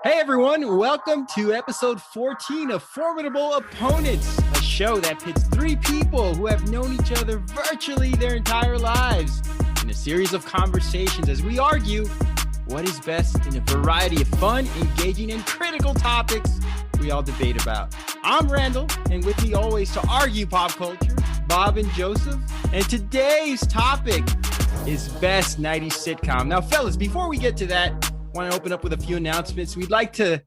Hey everyone, welcome to episode 14 of Formidable Opponents, a show that pits three people who have known each other virtually their entire lives in a series of conversations as we argue what is best in a variety of fun, engaging, and critical topics we all debate about. I'm Randall, and with me always to argue pop culture, Bob and Joseph, and today's topic is best 90s sitcom. Now, fellas, before we get to that, I want to open up with a few announcements. We'd like to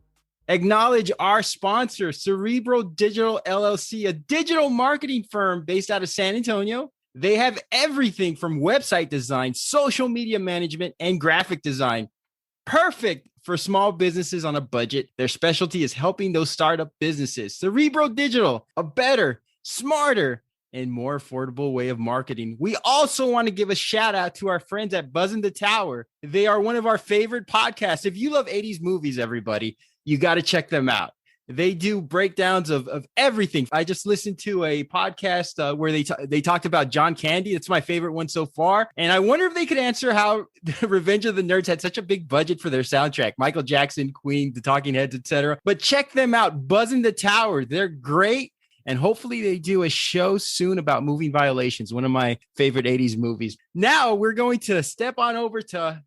acknowledge our sponsor, Cerebral Digital LLC, a digital marketing firm based out of San Antonio. They have everything from website design, social media management, and graphic design. Perfect for small businesses on a budget. Their specialty is helping those startup businesses. Cerebral Digital, a better, smarter, and more affordable way of marketing. We also want to give a shout out to our friends at Buzzin' the Tower. They are one of our favorite podcasts. If you love 80s movies, everybody, you got to check them out. They do breakdowns of everything. I just listened to a podcast where they talked about John Candy. It's my favorite one so far. And I wonder if they could answer how Revenge of the Nerds had such a big budget for their soundtrack. Michael Jackson, Queen, The Talking Heads, etc. But check them out. Buzzin' the Tower. They're great. And hopefully they do a show soon about Moving Violations, one of my favorite 80s movies. Now we're going to step on over to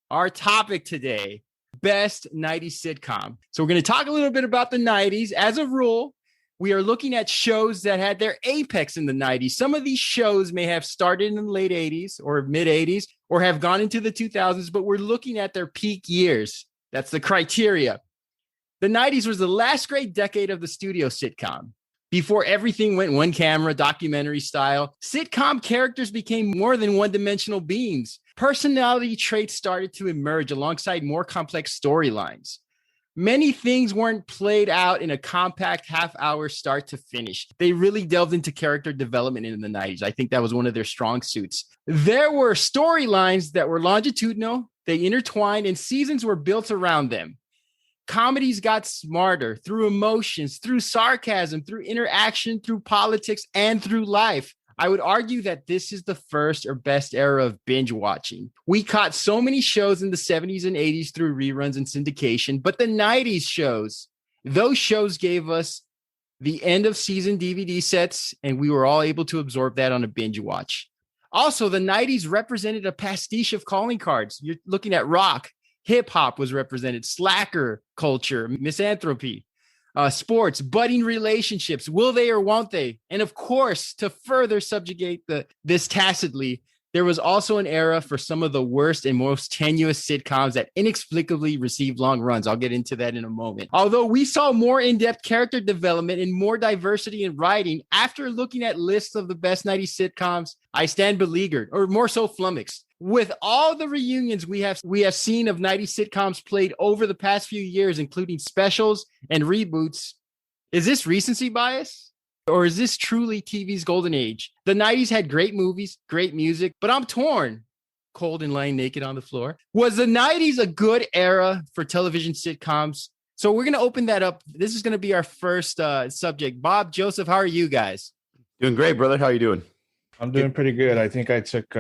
our topic today, best 90s sitcom. So we're going to talk a little bit about the 90s. As a rule, we are looking at shows that had their apex in the 90s. Some of these shows may have started in the late 80s or mid 80s or have gone into the 2000s, but we're looking at their peak years. That's the criteria. The 90s was the last great decade of the studio sitcom. Before everything went one camera, documentary style, sitcom characters became more than one-dimensional beings. Personality traits started to emerge alongside more complex storylines. Many things weren't played out in a compact half-hour start to finish. They really delved into character development in the 90s. I think that was one of their strong suits. There were storylines that were longitudinal, they intertwined, and seasons were built around them. Comedies got smarter through emotions, through sarcasm, through interaction, through politics, and through life. I would argue that this is the first or best era of binge watching. We caught so many shows in the 70s and 80s through reruns and syndication, but the 90s shows, those shows gave us the end of season DVD sets, and we were all able to absorb that on a binge watch. Also, the 90s represented a pastiche of calling cards. You're looking at rock. Hip hop was represented, slacker culture, misanthropy, sports, budding relationships, will they or won't they? And of course, to further subjugate this tacitly, there was also an era for some of the worst and most tenuous sitcoms that inexplicably received long runs. I'll get into that in a moment. Although we saw more in-depth character development and more diversity in writing, after looking at lists of the best 90s sitcoms, I stand beleaguered, or more so flummoxed. With all the reunions we have seen of 90s sitcoms played over the past few years, including specials and reboots, is this recency bias? Or is this truly TV's golden age? The 90s had great movies, great music, but I'm torn. Cold and lying naked on the floor. Was the 90s a good era for television sitcoms? So we're going to open that up. This is going to be our first subject. Bob, Joseph, how are you guys? Doing great, brother. How are you doing? I'm doing pretty good. I think I took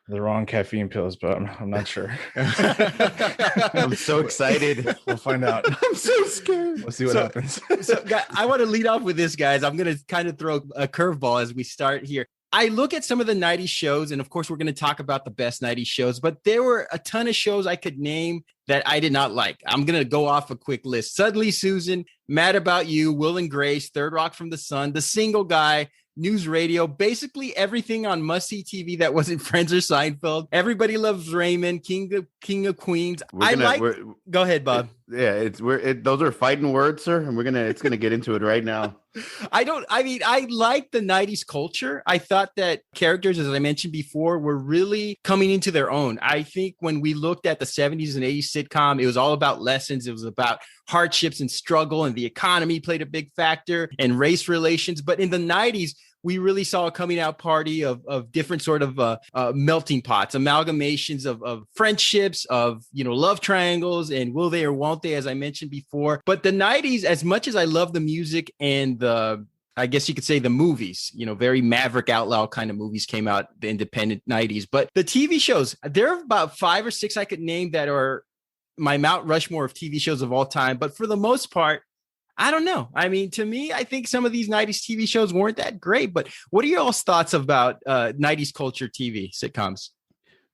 the wrong caffeine pills, but I'm not sure. I'm so excited. We'll find out. I'm so scared. We'll see what happens. So I want to lead off with this, guys. I'm going to kind of throw a curveball as we start here. I look at some of the 90s shows, and of course, we're going to talk about the best 90s shows, but there were a ton of shows I could name that I did not like. I'm going to go off a quick list. Suddenly Susan, Mad About You, Will and Grace, Third Rock from the Sun, The Single Guy, News Radio, basically everything on must-see TV that wasn't Friends or Seinfeld. Everybody Loves Raymond, King of Queens. Go ahead, Bob. Those are fighting words, sir, and it's gonna get into it right now. I like the 90s culture. I thought that characters, as I mentioned before, were really coming into their own. I think when we looked at the 70s and 80s sitcom, it was all about lessons. It was about hardships and struggle, and the economy played a big factor, and race relations. But in the 90s, we really saw a coming out party of different sort of melting pots, amalgamations of friendships, of, love triangles, and will they or won't they, as I mentioned before. But the 90s, as much as I love the music and I guess you could say the movies, very Maverick Outlaw kind of movies came out the independent 90s. But the TV shows, there are about 5 or 6 I could name that are my Mount Rushmore of TV shows of all time, but for the most part, I don't know. I mean, to me, I think some of these 90s TV shows weren't that great, but what are your all's thoughts about 90s culture TV sitcoms?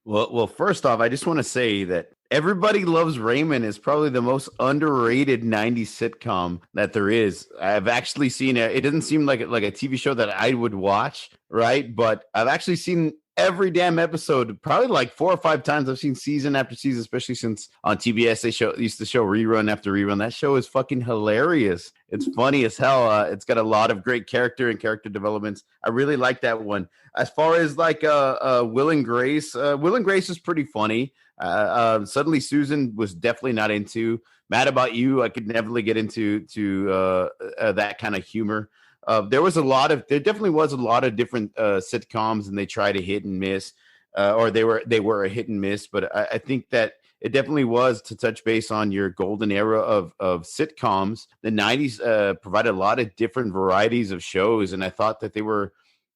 Well, first off, I just want to say that Everybody Loves Raymond is probably the most underrated 90s sitcom that there is. I've actually seen it. It doesn't seem like a TV show that I would watch, right? But I've actually seen every damn episode, probably like 4 or 5 times. I've seen season after season, especially since on TBS they used to show rerun after rerun. That show is fucking hilarious. It's funny as hell. It's got a lot of great character and character developments. I really like that one. As far as like Will and Grace is pretty funny. Suddenly Susan was definitely not into. Mad About You, I could never get into that kind of humor. There definitely was a lot of different sitcoms, and they try to hit and miss, or they were a hit and miss. But I think that it definitely was, to touch base on your golden era of sitcoms. The 90s provided a lot of different varieties of shows, and I thought that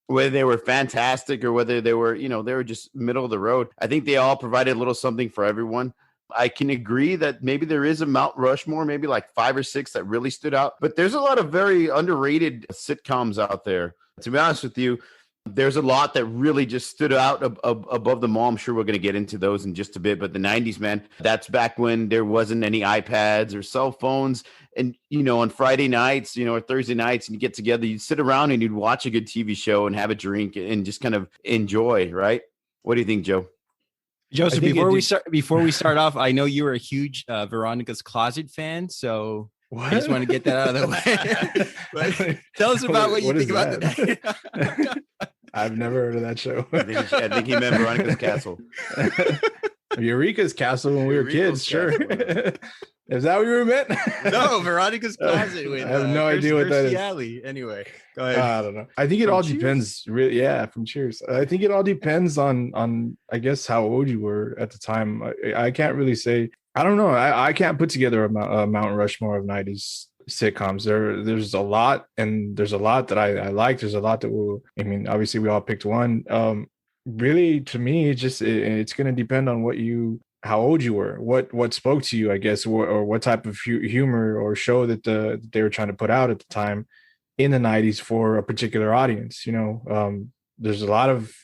whether they were fantastic or whether they were just middle of the road, I think they all provided a little something for everyone. I can agree that maybe there is a Mount Rushmore, maybe like 5 or 6 that really stood out, but there's a lot of very underrated sitcoms out there. To be honest with you, there's a lot that really just stood out above them all. I'm sure we're going to get into those in just a bit, but the 90s, man, that's back when there wasn't any iPads or cell phones. And, on Friday nights, or Thursday nights, and you get together, you'd sit around and you'd watch a good TV show and have a drink and just kind of enjoy, right? What do you think, Joe? Joseph, before we start off, I know you were a huge Veronica's Closet fan, so I just want to get that out of the way. But tell us about what you think about that. I've never heard of that show. I think he meant Veronica's Castle. Eureka's Castle when we were kids, sure. Is that what you meant? No, Veronica's Closet. With, I have no idea what that is. Alley. Anyway, go ahead. I don't know. I think it all depends. Really, yeah, from Cheers. I think it all depends on I guess how old you were at the time. I can't really say. I don't know. I can't put together a Mount Rushmore of 90s sitcoms. There's a lot, and there's a lot that I like. There's a lot that obviously we all picked one. Really, to me, it's going to depend on how old you were, what spoke to you, I guess, or what type of humor or show that they were trying to put out at the time in the 90s for a particular audience. There's a lot of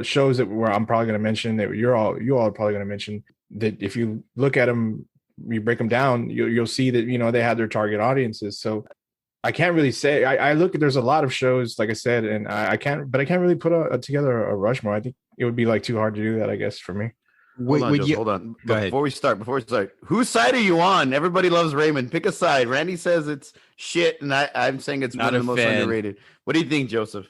shows where I'm probably going to mention that you all are probably going to mention that if you look at them, you break them down, you'll see that, they had their target audiences. So I can't really say. I look at, there's a lot of shows, like I said, and I can't really put together a Rushmore. I think it would be like too hard to do that, I guess, for me. Hold on. Before we start, whose side are you on? Everybody Loves Raymond. Pick a side. Randy says it's shit, and I'm saying it's one of the most underrated. What do you think, Joseph?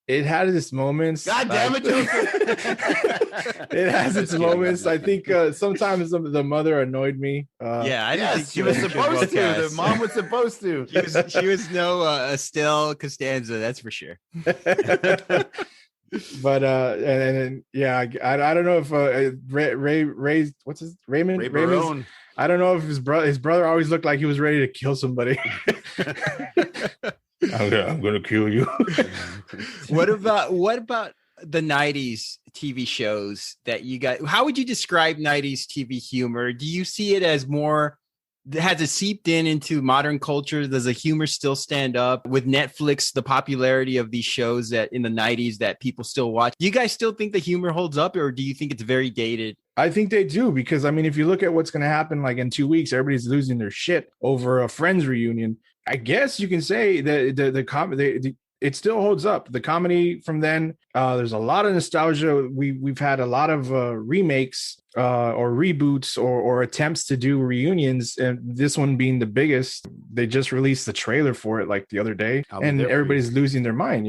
It had its moments. God damn it, Joseph! It has its moments. I think sometimes the mother annoyed me. I didn't think she was supposed to. The mom was supposed to. She was no Estelle Costanza, that's for sure. But I don't know if Ray what's his Raymond. I don't know if his brother always looked like he was ready to kill somebody. I'm gonna kill you. What about the 90s TV shows that you got? How would you describe 90s TV humor? Do you see it as more, has it seeped into modern culture? Does the humor still stand up with Netflix, the popularity of these shows that in the 90s that people still watch? Do you guys still think the humor holds up, or do you think it's very dated? I think they do, because if you look at what's going to happen, like in 2 weeks, everybody's losing their shit over a Friends reunion. I guess you can say that it still holds up. The comedy from then, there's a lot of nostalgia. We've had a lot of remakes or reboots or attempts to do reunions, and this one being the biggest. They just released the trailer for it like the other day, and everybody's losing their mind.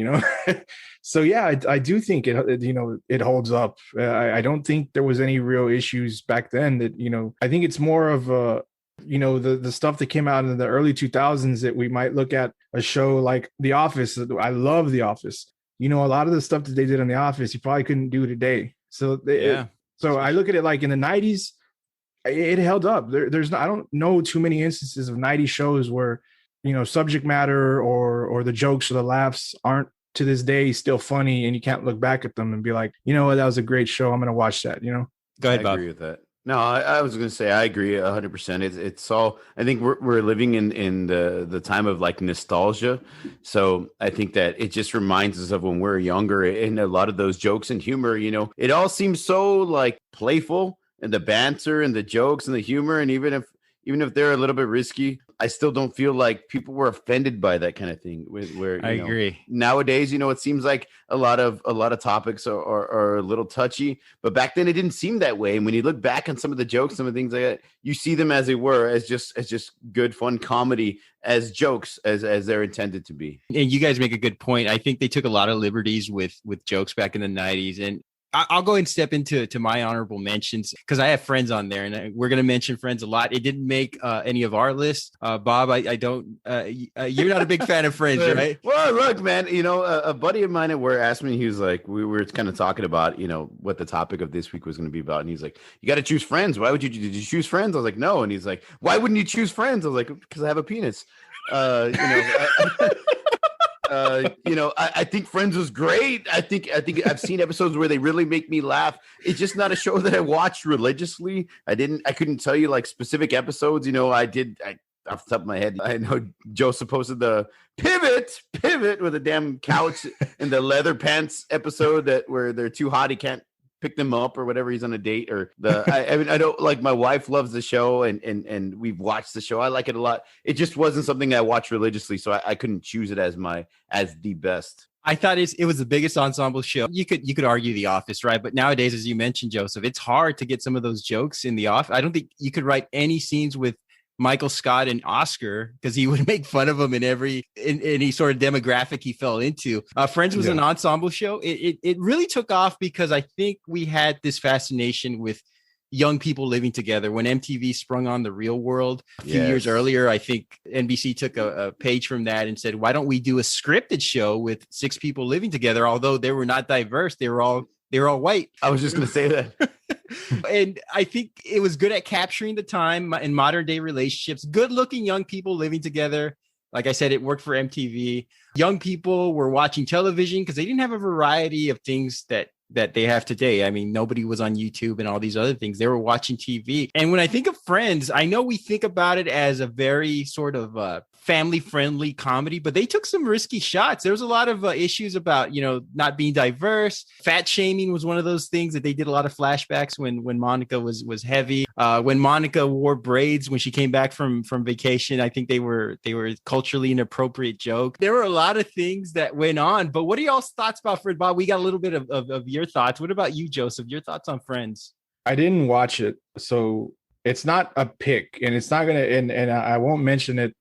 So yeah, I do think it holds up. I don't think there was any real issues back then. That I think it's more of a. The stuff that came out in the early 2000s that we might look at a show like The Office. I love The Office. A lot of the stuff that they did on The Office, you probably couldn't do today. So so I look at it like in the 90s, it held up. I don't know too many instances of 90s shows where, subject matter or the jokes or the laughs aren't to this day still funny, and you can't look back at them and be like, that was a great show. I'm going to watch that, Go ahead, Bob. I agree with that. No, I was going to say I agree 100%. It's all. I think we're living in the time of like nostalgia, so I think that it just reminds us of when we are younger, and a lot of those jokes and humor. It all seems so like playful, and the banter and the jokes and the humor, and even if they're a little bit risky, I still don't feel like people were offended by that kind of thing. Where I agree. nowadays, it seems like a lot of topics are a little touchy, but back then it didn't seem that way. And when you look back on some of the jokes, some of the things like that, you see them as they were, as just good fun comedy, as jokes as they're intended to be. And you guys make a good point. I think they took a lot of liberties with jokes back in the 90s. And I'll go ahead and step into my honorable mentions because I have friends on there, and we're going to mention Friends a lot. It didn't make any of our lists. Bob, I don't. You're not a big fan of Friends, right? Well, look, man. A buddy of mine at work asked me. He was like, we were kind of talking about, what the topic of this week was going to be about, and he's like, "You got to choose Friends. Why would you? Did you choose Friends?" I was like, "No," and he's like, "Why wouldn't you choose Friends?" I was like, "Because I have a penis." I think Friends was great. I think I've seen episodes where they really make me laugh. It's just not a show that I watched religiously. I couldn't tell you like specific episodes. Off the top of my head, I know Joseph posted the pivot with a damn couch in the leather pants episode where they're too hot, he can't pick them up or whatever, he's on a date, or I don't like, my wife loves the show and we've watched the show. I like it a lot. It just wasn't something I watched religiously, so I couldn't choose it as the best. I thought it was the biggest ensemble show. You could argue The Office, right? But nowadays, as you mentioned, Joseph, it's hard to get some of those jokes in The Office. I don't think you could write any scenes with Michael Scott and Oscar because he would make fun of him in any sort of demographic he fell into. Friends was an ensemble show. It really took off because I think we had this fascination with young people living together. When MTV sprung on The Real World a few years earlier, I think NBC took a page from that and said, why don't we do a scripted show with 6 people living together? Although they were not diverse, they were all white. I was just going to say that. And I think it was good at capturing the time in modern day relationships, good looking young people living together. Like I said, it worked for MTV. Young people were watching television because they didn't have a variety of things that they have today. I mean, nobody was on YouTube and all these other things. They were watching TV. And when I think of Friends, I know we think about it as a very sort of family-friendly comedy, but they took some risky shots. There was a lot of issues about, not being diverse. Fat shaming was one of those things that they did a lot of flashbacks when Monica was heavy. When Monica wore braids when she came back from vacation, I think they were culturally inappropriate joke. There were a lot of things that went on. But what are y'all's thoughts about Friends? Bob, we got a little bit of your thoughts. What about you, Joseph? Your thoughts on Friends? I didn't watch it, so it's not a pick, and it's not gonna. And I won't mention it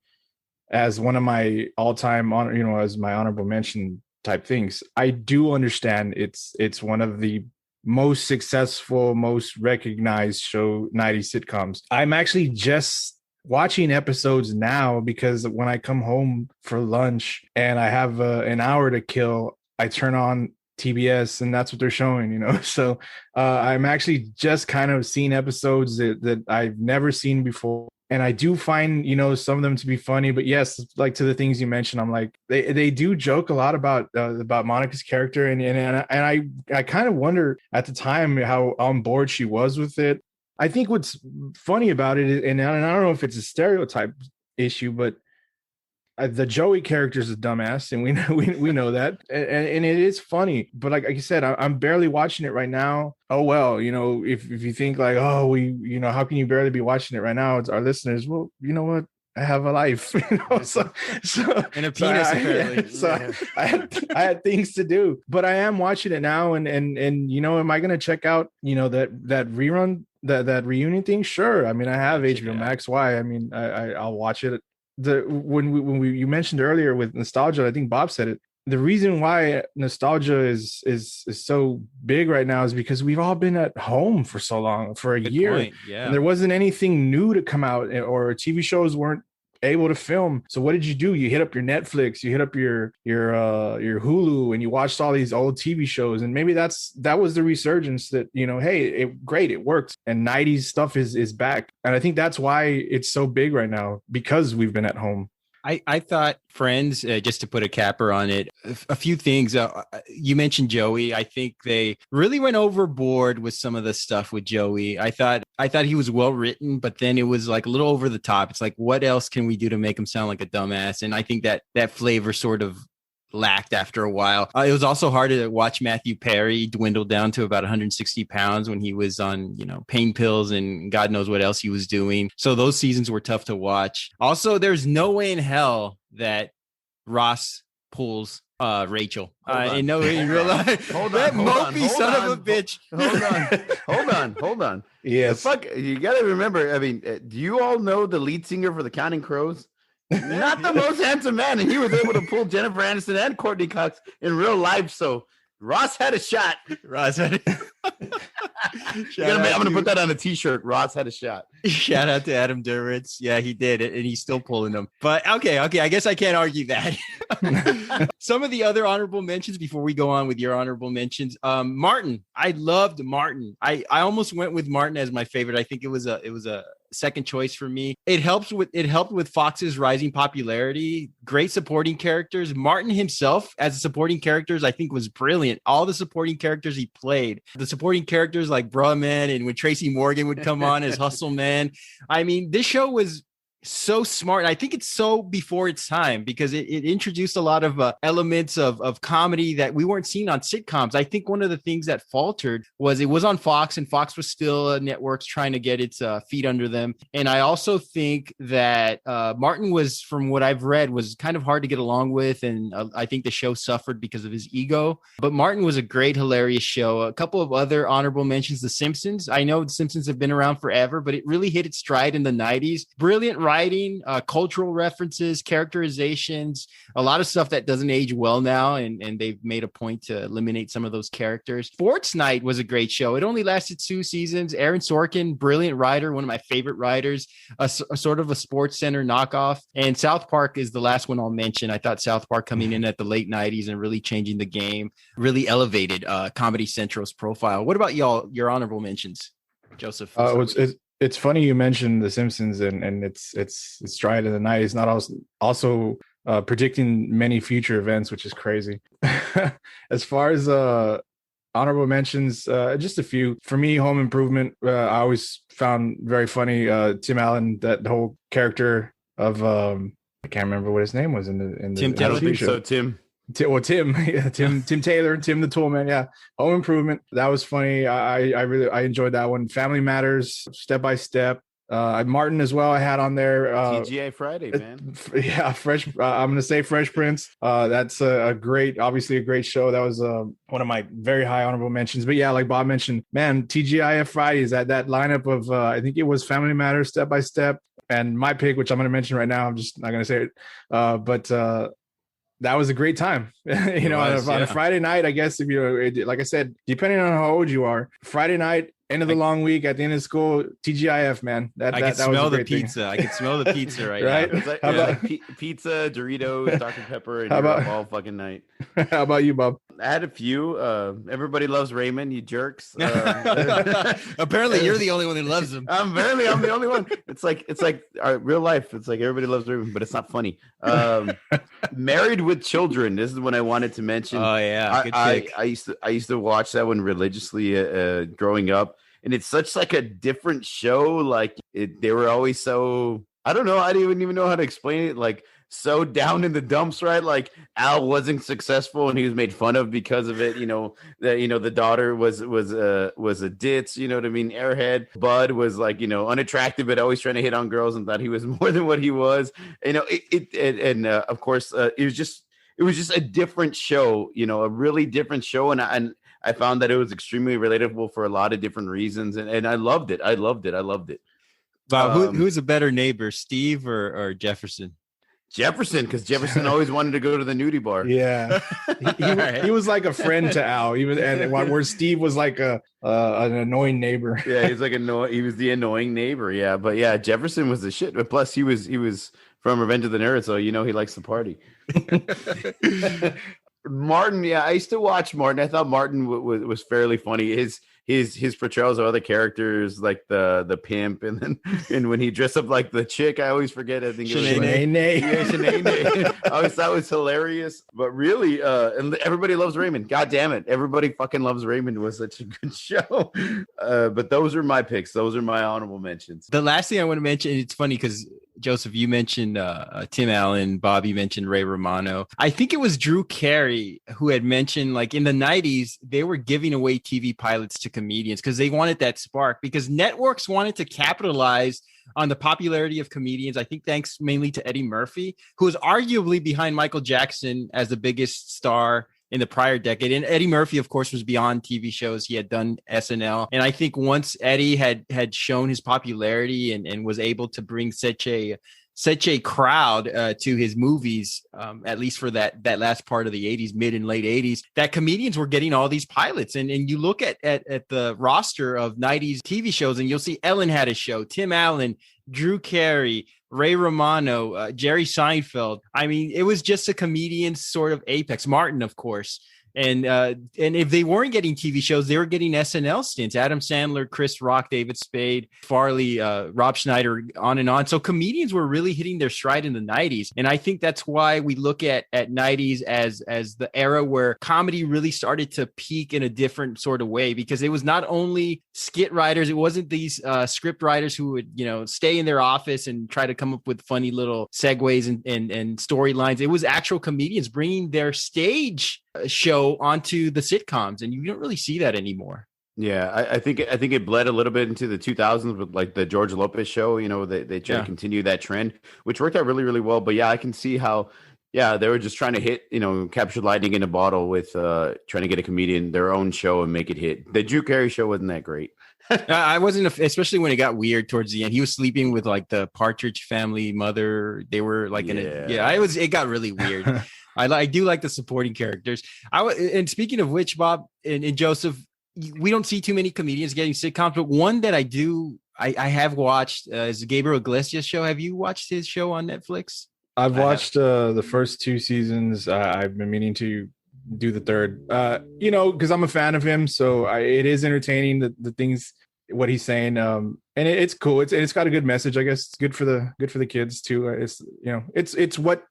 as one of my all-time as my honorable mention type things. I do understand it's one of the most successful, most recognized 90s sitcoms. I'm actually just watching episodes now because when I come home for lunch and I have an hour to kill, I turn on TBS and that's what they're showing, So I'm actually just kind of seeing episodes that I've never seen before. And I do find, some of them to be funny, but yes, like to the things you mentioned, I'm like, they do joke a lot about Monica's character. And I kind of wonder at the time how on board she was with it. I think what's funny about it, and I don't know if it's a stereotype issue, but the Joey character is a dumbass, and we know that, and it is funny. But like I said, I'm barely watching it right now. Oh well, if you think like, oh, how can you barely be watching it right now? It's our listeners. Well, you know what? I have a life, so and a penis. I had things to do, but I am watching it now, and am I going to check out that rerun, that reunion thing? Sure. I mean, I have HBO Max. Why? I mean, I'll watch it. When you mentioned earlier with nostalgia, I think Bob said it. The reason why nostalgia is so big right now is because we've all been at home for so long, for a year, and there wasn't anything new to come out, or TV shows weren't able to film. So what did you do? You hit up your Netflix, you hit up your Hulu, and you watched all these old TV shows. And maybe that was the resurgence that, hey, it worked. And 90s stuff is back. And I think that's why it's so big right now, because we've been at home. I thought Friends, just to put a capper on it, a few things. You mentioned Joey. I think they really went overboard with some of the stuff with Joey. I thought he was well written, but then it was like a little over the top. It's like, what else can we do to make him sound like a dumbass? And I think that flavor sort of lacked after a while. It was also hard to watch Matthew Perry dwindle down to about 160 pounds when he was on, pain pills and God knows what else he was doing. So those seasons were tough to watch. Also, there's no way in hell that Ross pulls Rachel. In real life. That mopey son of a bitch. Hold on. Yes. Fuck, you got to remember, I mean, do you all know the lead singer for the Counting Crows? Not the most handsome man, and he was able to pull Jennifer Aniston and Courtney Cox in real life. So Ross had a shot. I'm gonna put that on a t-shirt. Ross had a shot. Shout out to Adam Duritz. Yeah, he did it, and he's still pulling them. But okay. I guess I can't argue that. Some of the other honorable mentions before we go on with your honorable mentions. Martin. I loved Martin. I almost went with Martin as my favorite. I think it was a second choice for me. It helped with Fox's rising popularity. Great supporting characters. Martin himself as a supporting characters, I think, was brilliant. All the supporting characters he played, the supporting characters like Bruh Man, and when Tracy Morgan would come on as Hustle Man. I mean, this show was so smart. I think it's so before its time because it introduced a lot of elements of comedy that we weren't seeing on sitcoms. I think one of the things that faltered was it was on Fox, and Fox was still networks trying to get its feet under them. And I also think that Martin was, from what I've read, was kind of hard to get along with, and I think the show suffered because of his ego. But Martin was a great, hilarious show. A couple of other honorable mentions: The Simpsons. I know The Simpsons have been around forever, but it really hit its stride in the 90s. Brilliant writing, cultural references, characterizations, a lot of stuff that doesn't age well now, and they've made a point to eliminate some of those characters. Sports Night was a great show. It only lasted 2 seasons. Aaron Sorkin, brilliant writer, one of my favorite writers, a sort of a Sports Center knockoff. And South Park is the last one I'll mention. I thought South Park coming in at the late 90s and really changing the game really elevated Comedy Central's profile. What about y'all, your honorable mentions, Joseph? It's funny you mentioned The Simpsons and its stride in the 90s, not also predicting many future events, which is crazy. As far as honorable mentions, just a few. For me, Home Improvement, I always found very funny. Tim Allen, that whole character of I can't remember what his name was in the Tim Taylor. Tim Taylor and Tim the Toolman. Yeah. Home Improvement. That was funny. I enjoyed that one. Family Matters, Step by Step. Martin as well. I had on there. TGI Friday, man. Yeah. I'm going to say Fresh Prince. That's obviously a great show. That was one of my very high honorable mentions. But yeah, like Bob mentioned, man, TGIF Fridays, that lineup of, I think it was Family Matters, Step by Step, and my pick, which I'm going to mention right now. I'm just not going to say it. But that was a great time, on a Friday night. I guess like I said, depending on how old you are, Friday night, end of the long week, at the end of school, TGIF, man. I can smell the pizza. I can smell the pizza right now. It's like pizza, Doritos, Dr. Pepper, and all fucking night. How about you, Bob? I had a few. Everybody loves Raymond, you jerks. Apparently, you're the only one who loves him. I'm the only one. It's like real life. It's like everybody loves Raymond, but it's not funny. Married with Children. This is what I wanted to mention. Oh yeah, I used to watch that one religiously growing up, and it's such like a different show. Like they were always so, I don't know. I didn't even know how to explain it. Like, so down in the dumps, right? Like Al wasn't successful and he was made fun of because of it. The daughter was a ditz, you know what I mean? Airhead. Bud was like, unattractive, but always trying to hit on girls and thought he was more than what he was. Of course, it was just a different show, a really different show. And I found that it was extremely relatable for a lot of different reasons. And I loved it. I loved it. Wow. Who's a better neighbor, Steve or Jefferson? Jefferson, because Jefferson always wanted to go to the nudie bar. Yeah, he was like a friend to Al, where Steve was like an annoying neighbor. Yeah, he's like he was the annoying neighbor. Yeah, but yeah, Jefferson was the shit. But plus, he was from Revenge of the Nerds, so he likes to party. Martin, yeah, I used to watch Martin. I thought Martin was fairly funny. His portrayals of other characters, like the pimp, and when he dressed up like the chick, I always forget. I think it was Shanae. yeah, Shanae. I always thought it was hilarious. But really, and Everybody Loves Raymond. God damn it, Everybody Fucking Loves Raymond was such a good show. But those are my picks. Those are my honorable mentions. The last thing I want to mention, it's funny because Joseph, you mentioned Tim Allen, Bobby mentioned Ray Romano. I think it was Drew Carey who had mentioned, like, in the 90s, they were giving away TV pilots to comedians because they wanted that spark, because networks wanted to capitalize on the popularity of comedians. I think thanks mainly to Eddie Murphy, who was arguably behind Michael Jackson as the biggest star in the prior decade. And Eddie Murphy, of course, was beyond TV shows. He had done SNL. And I think once Eddie had shown his popularity and was able to bring such a crowd to his movies, at least for that last part of the 80s, mid and late 80s, that comedians were getting all these pilots. And you look at the roster of 90s TV shows, and you'll see Ellen had a show, Tim Allen, Drew Carey, Ray Romano, Jerry Seinfeld. I mean, it was just a comedian sort of apex. Martin, of course. And if they weren't getting TV shows, they were getting SNL stints. Adam Sandler, Chris Rock, David Spade, Farley, Rob Schneider, on and on. So comedians were really hitting their stride in the 90s. And I think that's why we look at 90s as the era where comedy really started to peak in a different sort of way, because it was not only skit writers. It wasn't these script writers who would, stay in their office and try to come up with funny little segues and storylines. It was actual comedians bringing their stage show onto the sitcoms, and you don't really see that anymore. Yeah, I think it bled a little bit into the 2000s with like the George Lopez show. They tried to continue that trend, which worked out really, really well. But yeah, I can see how they were just trying to hit, capture lightning in a bottle with trying to get a comedian their own show and make it hit. The Drew Carey show wasn't that great. I wasn't, especially when it got weird towards the end. He was sleeping with like the Partridge Family mother. They were like it got really weird. I do like the supporting characters. And speaking of which, Bob and Joseph, we don't see too many comedians getting sitcoms, but one that I have watched is Gabriel Iglesias' show. Have you watched his show on Netflix? I've watched the first 2 seasons. I've been meaning to do the third, because I'm a fan of him. So it is entertaining, the things, what he's saying. And it's cool. It's got a good message. I guess it's good for the kids too. It's what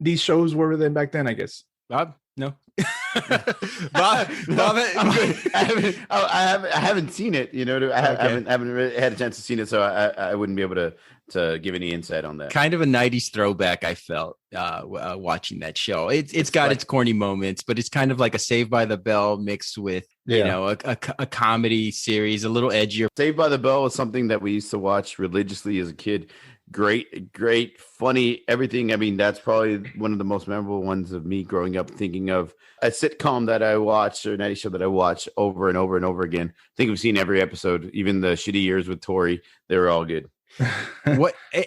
these shows were then back then, I guess. Bob, no. Bob, I haven't seen it. I haven't really had a chance to see it, so I wouldn't be able to give any insight on that. Kind of a 90s throwback, I felt watching that show. It's got its corny moments, but it's kind of like a Saved by the Bell mixed with a comedy series, a little edgier. Saved by the Bell was something that we used to watch religiously as a kid. Great, funny, everything. I mean, that's probably one of the most memorable ones of me growing up, thinking of a sitcom that I watched or a 90s show that I watched over and over and over again. I think I've seen every episode, even the shitty years with Tori. They were all good.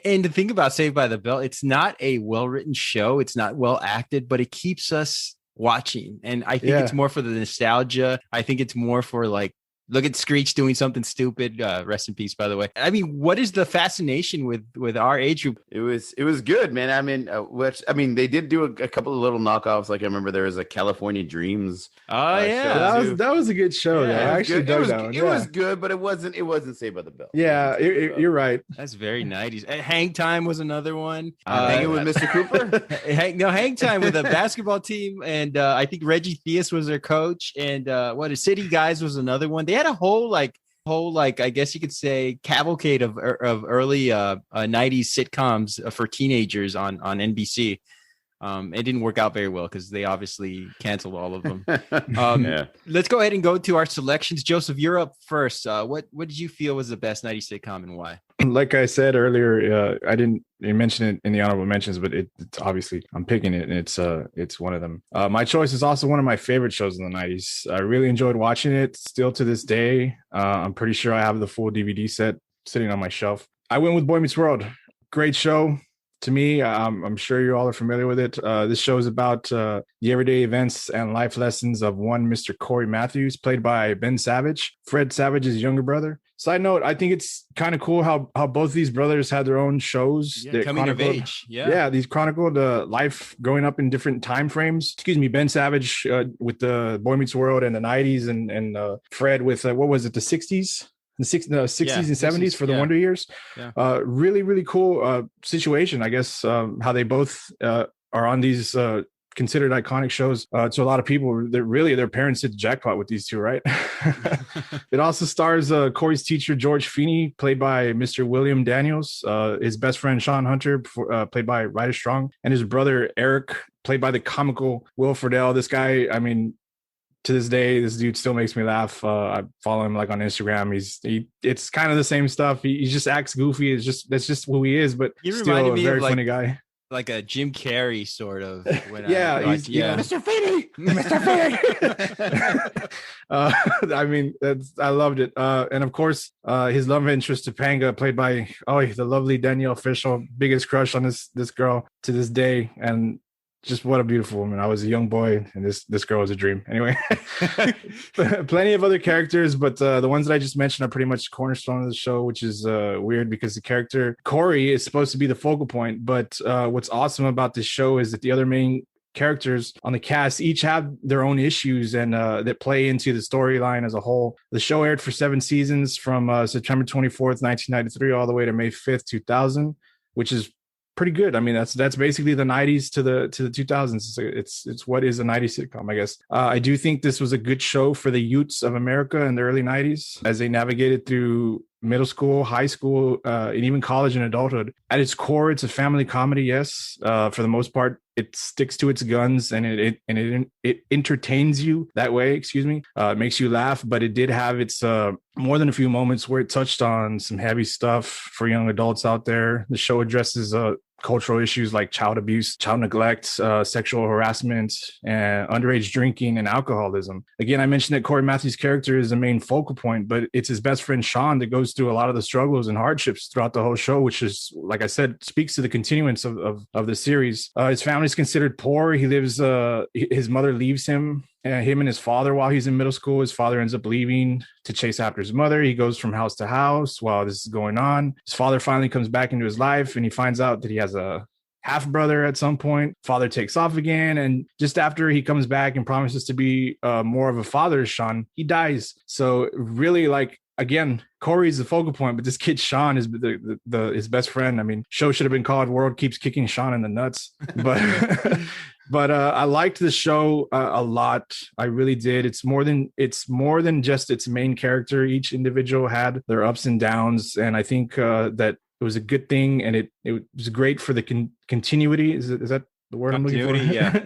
And to think about Saved by the Bell, it's not a well-written show. It's not well acted, but it keeps us watching. And I think it's more for the nostalgia. I think it's more for like, look at Screech doing something stupid. Rest in peace, by the way. I mean, what is the fascination with our age group? It was good, man. I mean, they did do a couple of little knockoffs. Like I remember there was a California Dreams. Oh yeah, that was a good show. Yeah, I actually dug that one. It was good, but it wasn't Saved by the Bell. Yeah, you're right. That's very 90s. Hang Time was another one. Hanging with Mr. Cooper. Hang Time with a basketball team, and I think Reggie Theus was their coach, and City Guys was another one. They had a whole I guess you could say cavalcade of early 90s sitcoms for teenagers on NBC. It didn't work out very well because they obviously canceled all of them. Let's go ahead and go to our selections. Joseph, you're up first. What did you feel was the best 90s sitcom and why? Like I said earlier, I didn't mention it in the honorable mentions, but it's obviously I'm picking it, and it's one of them. My choice is also one of my favorite shows in the 90s. I really enjoyed watching it. Still to this day, I'm pretty sure I have the full DVD set sitting on my shelf. I went with Boy Meets World. Great show. To me, I'm sure you all are familiar with it. This show is about the everyday events and life lessons of one Mr. Corey Matthews, played by Ben Savage, Fred Savage's younger brother. Side note, I think it's kind of cool how both these brothers had their own shows that coming of chronicled, age. Yeah, these chronicled life growing up in different time frames. Excuse me, Ben Savage with the Boy Meets World and the 90s, and Fred with what was it, the 60s? The 60s and 70s for the Wonder Years. Yeah. Really, really cool situation, I guess, how they both are on these considered iconic shows to a lot of people. That really their parents hit the jackpot with these two, right? It also stars Corey's teacher George Feeney, played by Mr. William Daniels, his best friend Sean Hunter, played by Ryder Strong, and his brother Eric, played by the comical Will Friedle. This guy, I mean, to this day, this dude still makes me laugh. I follow him like on Instagram. It's kind of the same stuff. He just acts goofy. That's just who he is, but still a very funny guy. Like a Jim Carrey sort of. When Mr. Feeney, Mr. Feeney. I mean, I loved it. And of course, his love interest Topanga, played by the lovely Danielle Fishel, biggest crush on this girl to this day, and just what a beautiful woman. I was a young boy, and this girl was a dream. Anyway, plenty of other characters, but the ones that I just mentioned are pretty much the cornerstone of the show, which is weird because the character Corey is supposed to be the focal point. But what's awesome about this show is that the other main characters on the cast each have their own issues and that play into the storyline as a whole. The show aired for 7 seasons from September 24th, 1993, all the way to May 5th, 2000, which is pretty good. I mean, that's basically the 90s to the 2000s. It's what is a 90s sitcom, I guess. I do think this was a good show for the youths of America in the early 90s as they navigated through middle school, high school, and even college and adulthood. At its core, it's a family comedy. Yes, for the most part, it sticks to its guns and it entertains you that way. Excuse me. It makes you laugh, but it did have its more than a few moments where it touched on some heavy stuff for young adults out there. The show addresses cultural issues like child abuse, child neglect, sexual harassment, and underage drinking and alcoholism. Again, I mentioned that Corey Matthews' character is the main focal point, but it's his best friend Sean that goes through a lot of the struggles and hardships throughout the whole show, which is, like I said, speaks to the continuance of the series. His family is considered poor. He lives, his mother leaves him and his father while he's in middle school. His father ends up leaving to chase after his mother. He goes from house to house while this is going on. His father finally comes back into his life and he finds out that he has a half brother at some point. Father takes off again. And just after he comes back and promises to be more of a father to Sean, he dies. So really, like, again, Corey's the focal point, but this kid Sean is his best friend. I mean, show should have been called World Keeps Kicking Sean in the Nuts. But but I liked the show a lot. I really did. It's more than just its main character. Each individual had their ups and downs, and I think that it was a good thing, and it was great for the continuity. Is that the word I'm looking for? Yeah,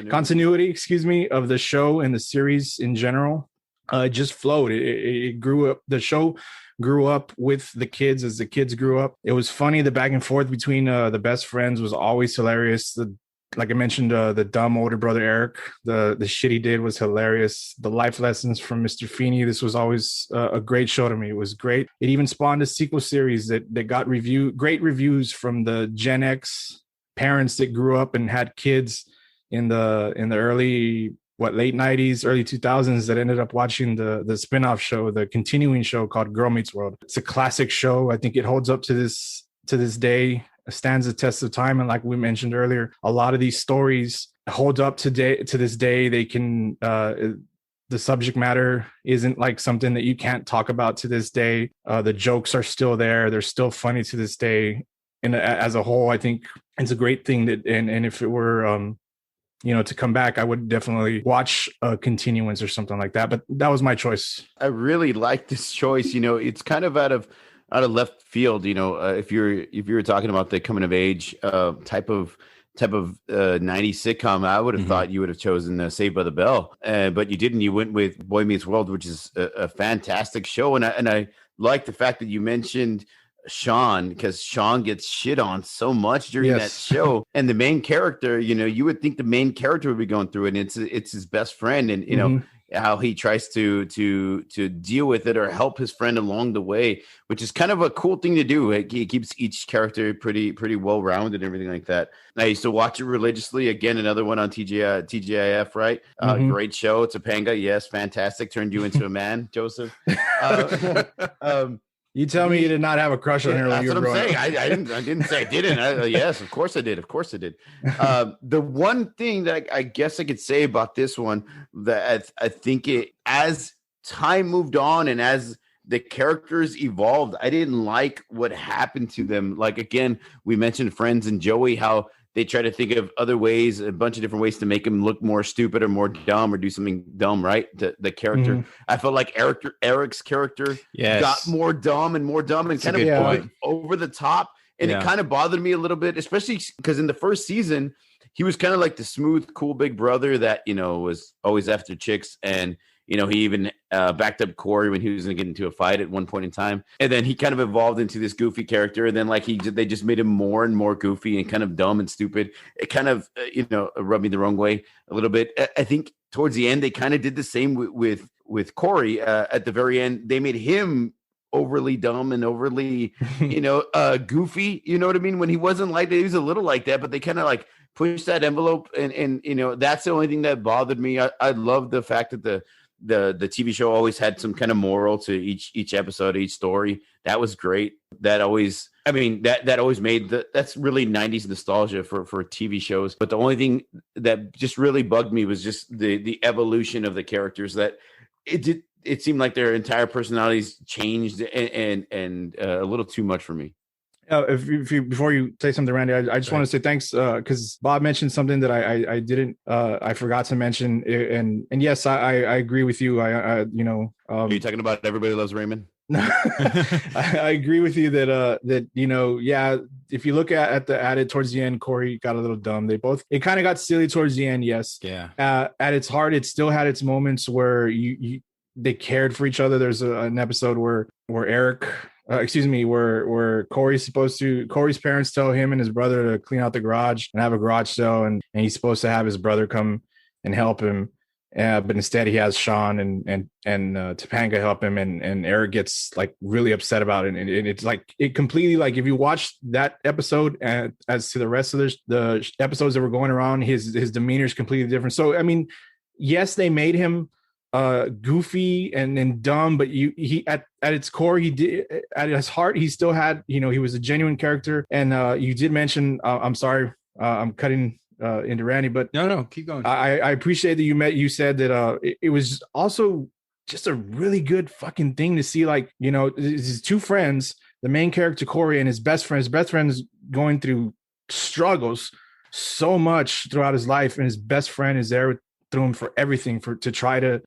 continuity. Excuse me, of the show and the series in general. It just flowed. It grew up. The show grew up with the kids as the kids grew up. It was funny. The back and forth between the best friends was always hilarious. Like I mentioned, the dumb older brother Eric, the shit he did was hilarious. The life lessons from Mr. Feeney. This was always a great show to me. It was great. It even spawned a sequel series that got great reviews from the Gen X parents that grew up and had kids in the early late 90s, early 2000s that ended up watching the spin-off show, the continuing show called Girl Meets World. It's a classic show. I think it holds up to this day. Stands the test of time, and like we mentioned earlier, a lot of these stories hold up to this day. They can the subject matter isn't like something that you can't talk about to this day. The jokes are still there. They're still funny to this day. And as a whole, I think it's a great thing that and if it were to come back, I would definitely watch a continuance or something like that. But that was my choice. I really like this choice. It's kind of out of left field. If you're talking about the coming of age type of 90s sitcom, I would have thought you would have chosen Saved by the Bell, but you didn't. You went with Boy Meets World, which is a fantastic show, and I like the fact that you mentioned Sean, because Sean gets shit on so much during that show, and the main character, you would think the main character would be going through it, and it's his best friend, and how he tries to deal with it or help his friend along the way, which is kind of a cool thing to do. He keeps each character pretty well rounded and everything like that. I used to watch it religiously. Again, another one on TGIF, right? Great show. Topanga, yes, fantastic. Turned you into a man, Joseph. You tell me you did not have a crush on her when That's you were what I'm growing saying. up. I didn't say I didn't. Yes, of course I did. Of course I did. The one thing that I guess I could say about this one that I think it, as time moved on and as the characters evolved, I didn't like what happened to them. Like, again, we mentioned Friends and Joey, how they try to think of other ways, a bunch of different ways to make him look more stupid or more dumb or do something dumb, right? The character. Mhm. I felt like Eric's character got more dumb and That's kind a of good over, point. over the top. And Yeah. it kind of bothered me a little bit, especially because in the first season, he was kind of like the smooth, cool big brother that, was always after chicks. And, he even backed up Corey when he was going to get into a fight at one point in time. And then he kind of evolved into this goofy character. And then they just made him more and more goofy and kind of dumb and stupid. It kind of, rubbed me the wrong way a little bit. I think towards the end, they kind of did the same with Corey. At the very end, they made him overly dumb and overly, goofy. You know what I mean? When he wasn't like that, he was a little like that, but they kind of like pushed that envelope. And that's the only thing that bothered me. I love the fact that the TV show always had some kind of moral to each episode, each story. That was great. That always made that's really 90s nostalgia for TV shows. But the only thing that just really bugged me was just the evolution of the characters. That it seemed like their entire personalities changed and a little too much for me. If you before you say something, Randy, I just want to say thanks because Bob mentioned something that I forgot to mention, and yes, I agree with you. Are you talking about Everybody Loves Raymond? I agree with you that if you look at it towards the end, Corey got a little dumb. It kind of got silly towards the end. Yes, yeah. At its heart, it still had its moments where they cared for each other. There's an episode where Eric. Where Corey's parents tell him and his brother to clean out the garage and have a garage sale, and he's supposed to have his brother come and help him, but instead he has Sean and Topanga help him, and Eric gets like really upset about it, and it's like it completely, like, if you watch that episode and as to the rest of the episodes that were going around, his demeanor is completely different. So I mean, yes, they made him goofy and dumb, but he at its core, he did, at his heart, he still had, he was a genuine character. And you did mention, I'm sorry, I'm cutting into Randy, but no, keep going. I appreciate that you said that it was also just a really good fucking thing to see, like, his two friends, the main character Corey and his best friend's going through struggles so much throughout his life, and his best friend is there through him for everything, to try to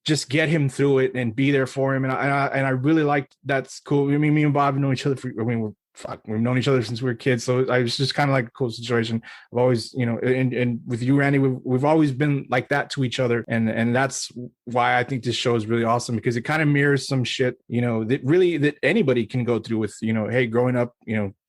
just get him through it and be there for him. And I really liked, that's cool. I mean, me and Bob have known each other we've known each other since we were kids. So I was just kind of like a cool situation. I've always, and with you, Randy, we've always been like that to each other. And that's why I think this show is really awesome, because it kind of mirrors some shit, that anybody can go through with, hey, growing up,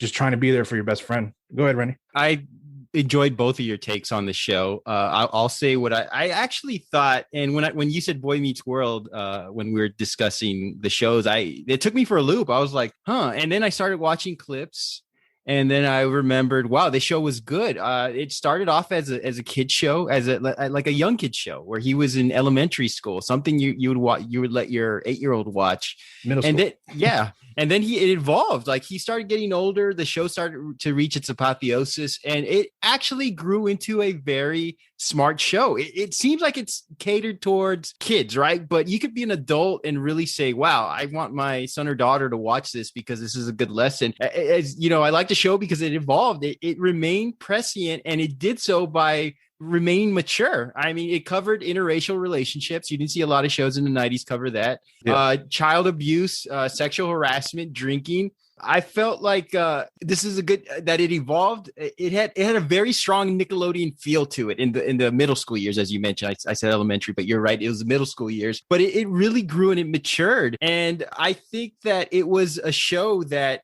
just trying to be there for your best friend. Go ahead, Randy. I enjoyed both of your takes on the show. I'll say what I actually thought, and when you said Boy Meets World, when we were discussing the shows, it took me for a loop. I was like, huh, and then I started watching clips, and then I remembered, wow, this show was good. It started off as a kid show, like a young kid show, where he was in elementary school, something you would let your 8-year-old watch. Middle school. And then, and then it evolved. Like, he started getting older. The show started to reach its apotheosis, and it actually grew into a very smart show. It seems like it's catered towards kids, right? But you could be an adult and really say, wow, I want my son or daughter to watch this because this is a good lesson. As I like the show because it evolved. It remained prescient, and it did so by remaining mature. I mean, it covered interracial relationships. You didn't see a lot of shows in the 90s cover that. Yeah. Child abuse, sexual harassment, drinking. I felt like this is a good that it evolved. It had a very strong Nickelodeon feel to it in the middle school years, as you mentioned. I said elementary, but you're right. It was the middle school years, but it really grew and it matured. And I think that it was a show that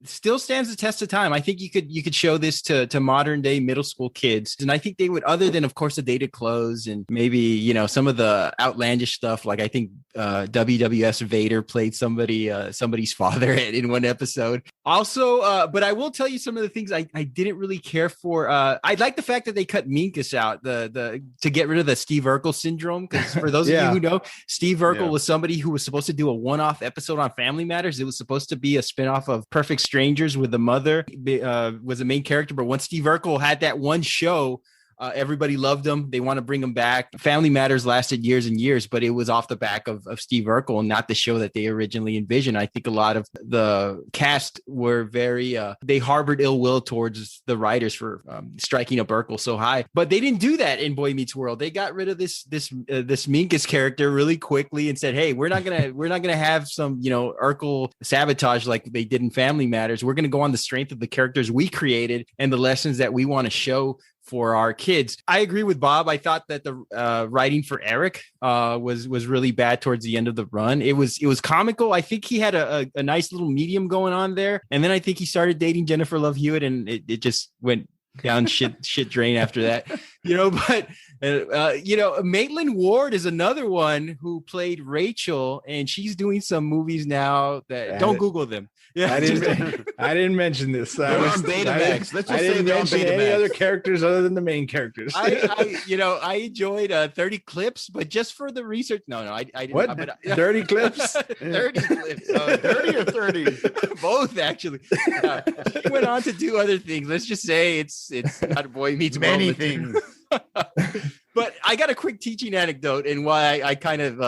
still stands the test of time. I think you could show this to modern day middle school kids, and I think they would, other than of course the dated clothes and maybe some of the outlandish stuff. Like I think WWS Vader played somebody's father in one episode. Also, but I will tell you some of the things I didn't really care for. I like the fact that they cut Minkus out the to get rid of the Steve Urkel syndrome. Because for those of you who know, Steve Urkel was somebody who was supposed to do a one-off episode on Family Matters. It was supposed to be a spinoff of Perfect Strangers with the mother was the main character. But once Steve Urkel had that one show, everybody loved him. They want to bring him back. Family Matters lasted years and years, but it was off the back of Steve Urkel and not the show that they originally envisioned. I think a lot of the cast were very, they harbored ill will towards the writers for striking up Urkel so high, but they didn't do that in Boy Meets World. They got rid of this Minkus character really quickly and said, hey, we're not gonna have some, Urkel sabotage like they did in Family Matters. We're going to go on the strength of the characters we created and the lessons that we want to show for our kids. I agree with Bob. I thought that the writing for Eric was really bad towards the end of the run. It was comical. I think he had a nice little medium going on there, and then I think he started dating Jennifer Love Hewitt, and it just went down shit drain after that. But Maitland Ward is another one who played Rachel, and she's doing some movies now that don't Google them. Yeah, I didn't mention this. I didn't mention any other characters other than the main characters. I enjoyed 30 clips, but just for the research. No, I didn't. What? 30 clips? 30 clips. 30 or 30? Both, actually. She went on to do other things. Let's just say it's not a Boy Meets World. Many things. But I got a quick teaching anecdote and why I kind of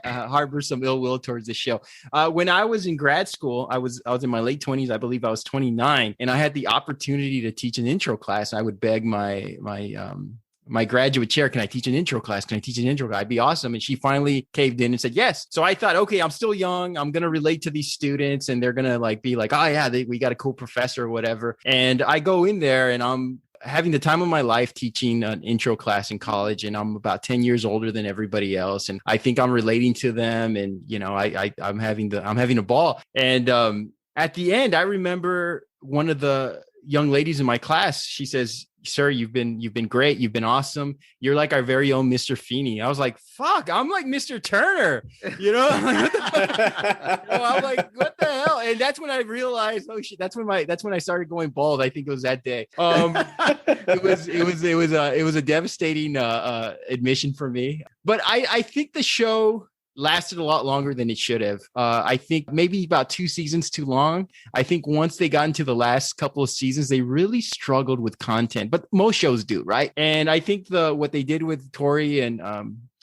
harbor some ill will towards the show. When I was in grad school, I was in my late 20s. I believe I was 29, and I had the opportunity to teach an intro class. I would beg my graduate chair, can I teach an intro class? Can I teach an intro class? I'd be awesome. And she finally caved in and said yes. So I thought, okay, I'm still young. I'm going to relate to these students, and they're going to be like, oh yeah, we got a cool professor or whatever. And I go in there and I'm having the time of my life teaching an intro class in college, and I'm about 10 years older than everybody else. And I think I'm relating to them, and I'm having a ball. And at the end, I remember one of the young ladies in my class, she says, sir, you've been great. You've been awesome. You're like our very own Mr. Feeney. I was like, fuck, I'm like Mr. Turner, I'm like, what the hell? And that's when I realized, oh shit, that's when I started going bald. I think it was that day. It was a devastating admission for me, but I think the show lasted a lot longer than it should have. I think maybe about 2 seasons too long. I think once they got into the last couple of seasons, they really struggled with content, but most shows do, right? And I think what they did with Corey and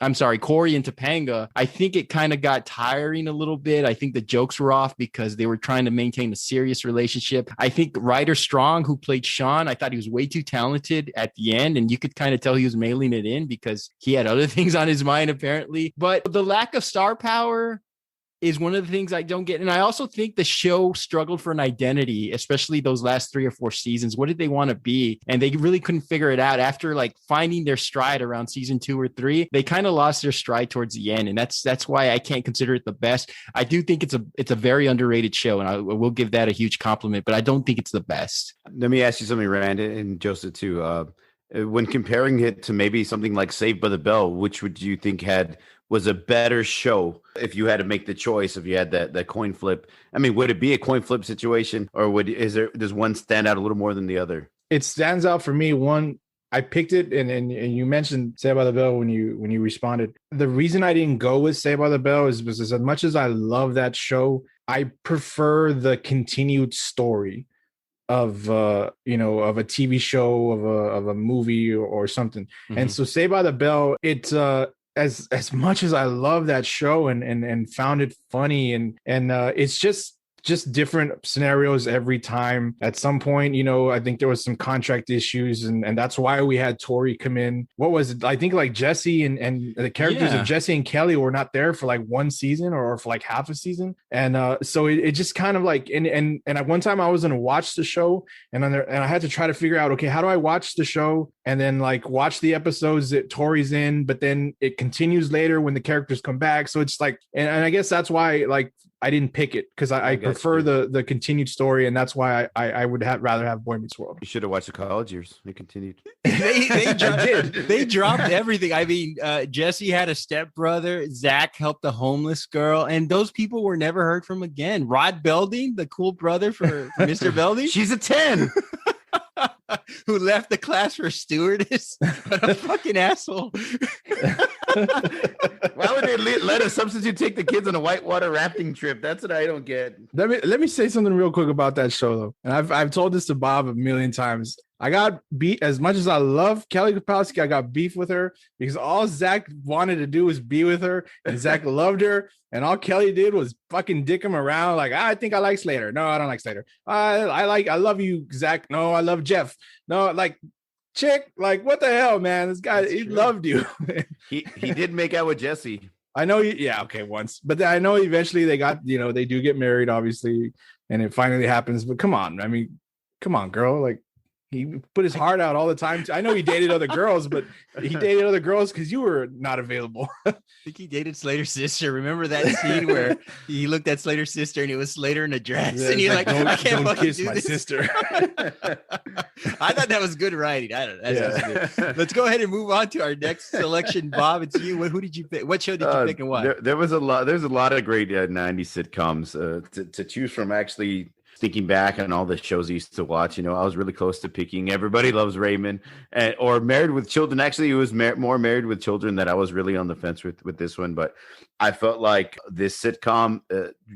Topanga, I think it kind of got tiring a little bit. I think the jokes were off because they were trying to maintain a serious relationship. I think Ryder Strong, who played Sean, I thought he was way too talented at the end, and you could kind of tell he was mailing it in because he had other things on his mind apparently. But the lack of star power is one of the things I don't get. And I also think the show struggled for an identity, especially those last 3 or 4 seasons. What did they want to be? And they really couldn't figure it out. After finding their stride around season 2 or 3, they kind of lost their stride towards the end. And that's why I can't consider it the best. I do think it's a very underrated show, and I will give that a huge compliment, but I don't think it's the best. Let me ask you something, Rand and Joseph too. When comparing it to maybe something like Saved by the Bell, which would you think was a better show if you had to make the choice, if you had that coin flip? I mean, would it be a coin flip situation, or does one stand out a little more than the other? It stands out for me. One, I picked it, and you mentioned Saved by the Bell when you responded. The reason I didn't go with Saved by the Bell is because as much as I love that show, I prefer the continued story of a TV show, of a movie or something. Mm-hmm. And so Saved by the Bell, it's as much as I love that show and found it funny and it's just different scenarios every time. At some point, I think there was some contract issues and that's why we had Tori come in. What was it? I think Jesse and the characters of Jesse and Kelly were not there for 1 season or for half a season. And so it just kind of and at one time I was going to watch the show and I had to try to figure out, okay, how do I watch the show and then watch the episodes that Tori's in, but then it continues later when the characters come back. So it's and I guess that's why I didn't pick it because I prefer the continued story, and that's why I would rather have Boy Meets World. You should have watched the college years. They continued. they dropped everything. I mean, Jesse had a stepbrother. Zach helped the homeless girl, and those people were never heard from again. Rod Belding, the cool brother for Mr. Belding, she's a 10. Who left the class for stewardess. What a fucking asshole. Why would they let a substitute take the kids on a whitewater rafting trip? That's what I don't get. Let me say something real quick about that show, though. And I've told this to Bob a million times. I got beat as much as I love Kelly Kapowski. I got beef with her because all Zach wanted to do was be with her, and Zach loved her. And all Kelly did was fucking dick him around. Like, I think I like Slater. No, I don't like Slater. I love you, Zach. No, I love Jeff. No, like, chick, like, what the hell, man? This guy, he loved you. he did make out with Jesse. I know. Okay, once. But then I know eventually they got, they do get married, obviously, and it finally happens. But come on. I mean, come on, girl. Like, he put his heart out all the time. I know he dated other girls, but he dated other girls because you were not available. I think he dated Slater's sister. Remember that scene where he looked at Slater's sister and it was Slater in a dress, and you're like, I can't fucking kiss my sister. I thought that was good writing. I don't know. Good. Let's go ahead and move on to our next selection. Bob, it's you. Who did you pick? What show did you pick and why? There's a lot of great 90s sitcoms to choose from. Actually, thinking back on all the shows I used to watch, I was really close to picking Everybody Loves Raymond or Married with Children. Actually, it was more Married with Children that I was really on the fence with this one. But I felt like this sitcom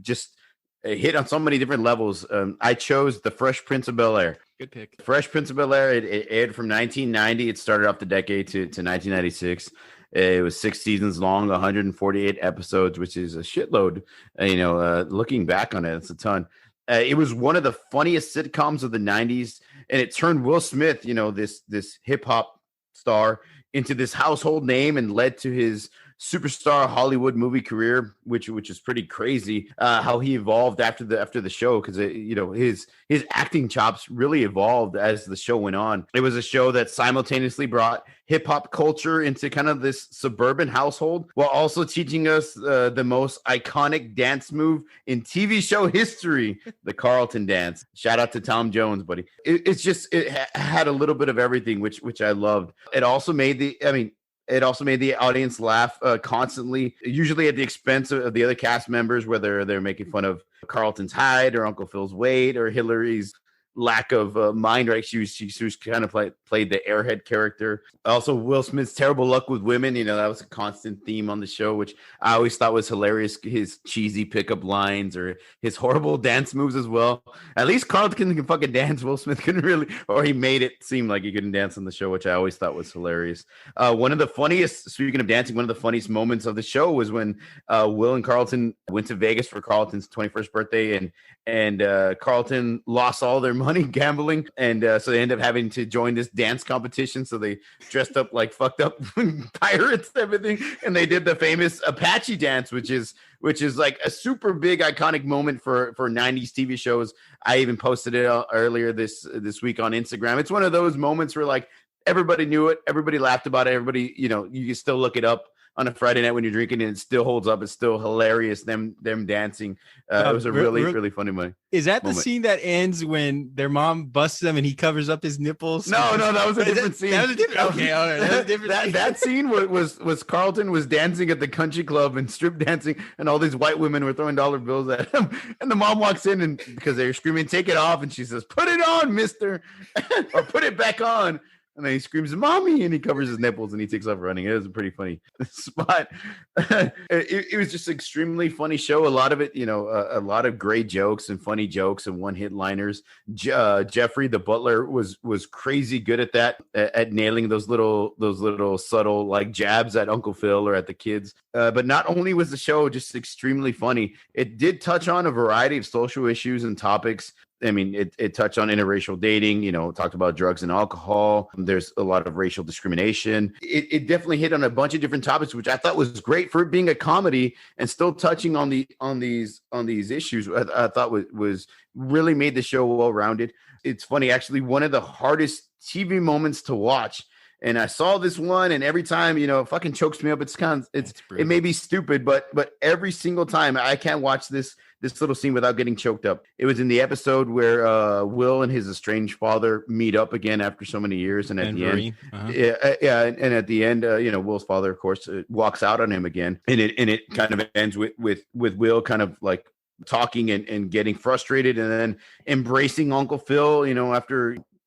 just hit on so many different levels. I chose The Fresh Prince of Bel-Air. Good pick. Fresh Prince of Bel-Air, it aired from 1990. It started off the decade to 1996. It was 6 seasons long, 148 episodes, which is a shitload. Looking back on it, it's a ton. It was one of the funniest sitcoms of the 90s, and it turned Will Smith, this hip hop star, into this household name and led to his superstar Hollywood movie career, which is pretty crazy. How he evolved after the show, because his acting chops really evolved as the show went on. It was a show that simultaneously brought hip hop culture into kind of this suburban household, while also teaching us the most iconic dance move in TV show history, the Carlton dance. Shout out to Tom Jones, buddy. It had a little bit of everything, which I loved. It also made the audience laugh constantly, usually at the expense of the other cast members, whether they're making fun of Carlton's height or Uncle Phil's weight or Hillary's lack of mind. Right, she was kind of played the airhead character. Also, Will Smith's terrible luck with women. That was a constant theme on the show, which I always thought was hilarious. His cheesy pickup lines or his horrible dance moves as well. At least Carlton can fucking dance. Will Smith couldn't really, or he made it seem like he couldn't dance on the show, which I always thought was hilarious. Speaking of dancing, one of the funniest moments of the show was when Will and Carlton went to Vegas for Carlton's 21st birthday, and Carlton lost all their money gambling, and so they ended up having to join this dance competition. So they dressed up like fucked up pirates and everything, and they did the famous Apache dance, which is like a super big iconic moment for 90s TV shows. I even posted it earlier this week on Instagram. It's one of those moments where like everybody knew it, everybody laughed about it, everybody, you can still look it up on a Friday night when you're drinking, and it still holds up. It's still hilarious. Them dancing. It was a really funny moment. Is that the scene that ends when their mom busts them and he covers up his nipples? No, that was a different scene. That was a different. Okay, all right. That was a different. That scene was Carlton was dancing at the country club and strip dancing, and all these white women were throwing dollar bills at him. And the mom walks in, and because they're screaming, "Take it off!" and she says, "Put it on, Mister," or "Put it back on." And then he screams, "Mommy!" and he covers his nipples and he takes off running. It was a pretty funny spot. It was just an extremely funny show. A lot of it, a lot of great jokes and funny jokes and one-hit liners. Jeffrey, the butler, was crazy good at that, at nailing those little subtle like jabs at Uncle Phil or at the kids. But not only was the show just extremely funny, it did touch on a variety of social issues and topics. I mean, it touched on interracial dating, talked about drugs and alcohol. There's a lot of racial discrimination. It definitely hit on a bunch of different topics, which I thought was great for it being a comedy and still touching on these issues. I thought was really made the show well-rounded. It's funny, actually, one of the hardest TV moments to watch And I saw this one, and every time, it fucking chokes me up. It may be stupid, but every single time I can't watch this little scene without getting choked up. It was in the episode where Will and his estranged father meet up again after so many years, and at the end, and at the end, Will's father, of course, walks out on him again, and it kind of ends with Will kind of like talking and getting frustrated, and then embracing Uncle Phil,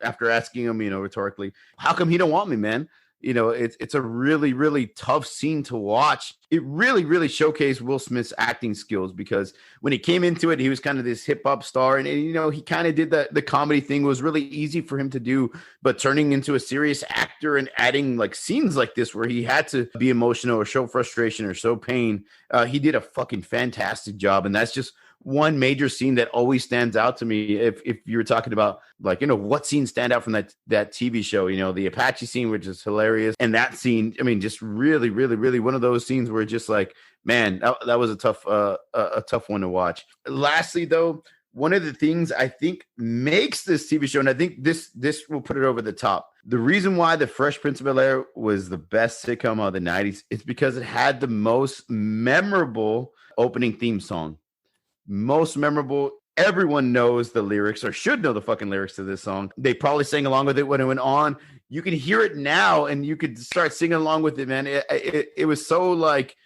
after asking him, rhetorically, how come he don't want me, man? It's a really, really tough scene to watch. It really, really showcased Will Smith's acting skills, because when he came into it, he was kind of this hip hop star, and he kind of did the comedy thing. It was really easy for him to do, but turning into a serious actor and adding like scenes like this where he had to be emotional or show frustration or show pain, he did a fucking fantastic job. And that's just one major scene that always stands out to me. If you were talking about like, what scenes stand out from that TV show, the Apache scene, which is hilarious. And that scene, I mean, just really, really, really one of those scenes where just like, man, that was a tough one to watch. Lastly, though, one of the things I think makes this TV show, and I think this will put it over the top. The reason why The Fresh Prince of Bel-Air was the best sitcom of the 90s is because it had the most memorable opening theme song. Most memorable. Everyone knows the lyrics, or should know the fucking lyrics to this song. They probably sang along with it when it went on. You can hear it now, and you could start singing along with it, man. It was so like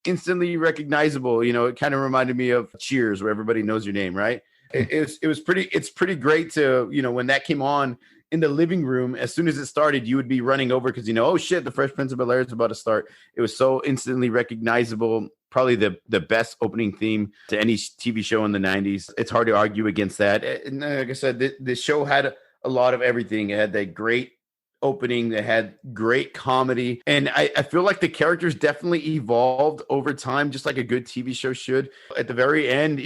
instantly recognizable. It kind of reminded me of Cheers, where everybody knows your name, right? It's pretty great to, when that came on in the living room, as soon as it started, you would be running over because oh shit, The Fresh Prince of Bel-Air is about to start. It was so instantly recognizable. Probably the best opening theme to any TV show in the 90s. It's hard to argue against that. And like I said, this show had a lot of everything. It had that great opening, that had great comedy, and I feel like the characters definitely evolved over time, just like a good TV show should. At the very end,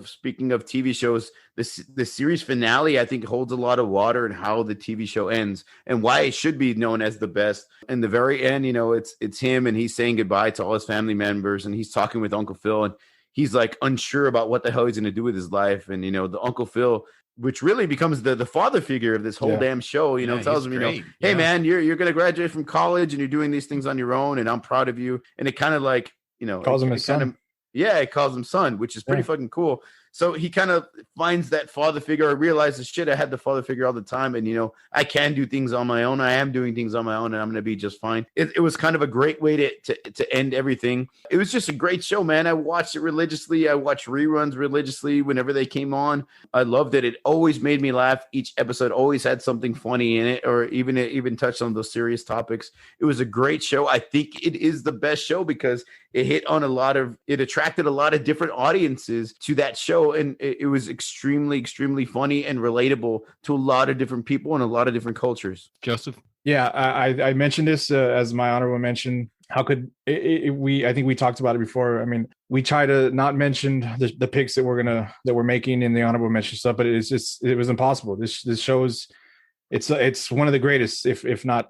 speaking of TV shows, the series finale, I think, holds a lot of water in how the TV show ends and why it should be known as the best. In the very end, it's him, and he's saying goodbye to all his family members, and he's talking with Uncle Phil, and he's like unsure about what the hell he's going to do with his life. And the Uncle Phil, which really becomes the father figure of this whole damn show, tells him, hey man, you're going to graduate from college and you're doing these things on your own, and I'm proud of you. And it kind of like, calls him his son. It calls him son, which is pretty fucking cool. So he kind of finds that father figure, or realizes, shit, I had the father figure all the time. And, I can do things on my own. I am doing things on my own, and I'm going to be just fine. It was kind of a great way to end everything. It was just a great show, man. I watched it religiously. I watched reruns religiously whenever they came on. I loved it. It always made me laugh. Each episode always had something funny in it, or even touched on those serious topics. It was a great show. I think it is the best show because it attracted a lot of different audiences to that show. And it was extremely, extremely funny and relatable to a lot of different people and a lot of different cultures. Joseph? Yeah, I mentioned this as my honorable mention. How could I think we talked about it before. I mean, we try to not mention the picks that we're making in the honorable mention stuff, but it was impossible. This shows it's one of the greatest, if not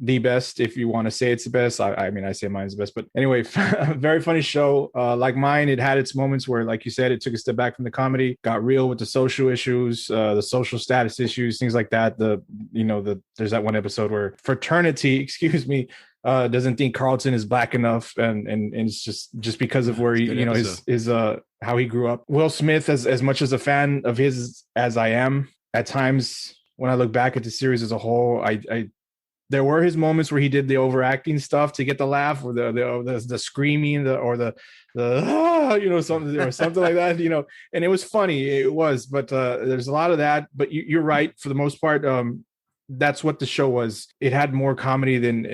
the best, if you want to say it's the best. I mean, I say mine's the best, but anyway, very funny show. Like mine, it had its moments where, like you said, it took a step back from the comedy, got real with the social issues, the social status issues, things like that. There's that one episode where fraternity, doesn't think Carlton is black enough, and it's just because of where his how he grew up. Will Smith, as much as a fan of his as I am, at times when I look back at the series as a whole, there were his moments where he did the overacting stuff to get the laugh, or the screaming, something like that, and it was funny. It was, but there's a lot of that. But you're right, for the most part. That's what the show was. It had more comedy than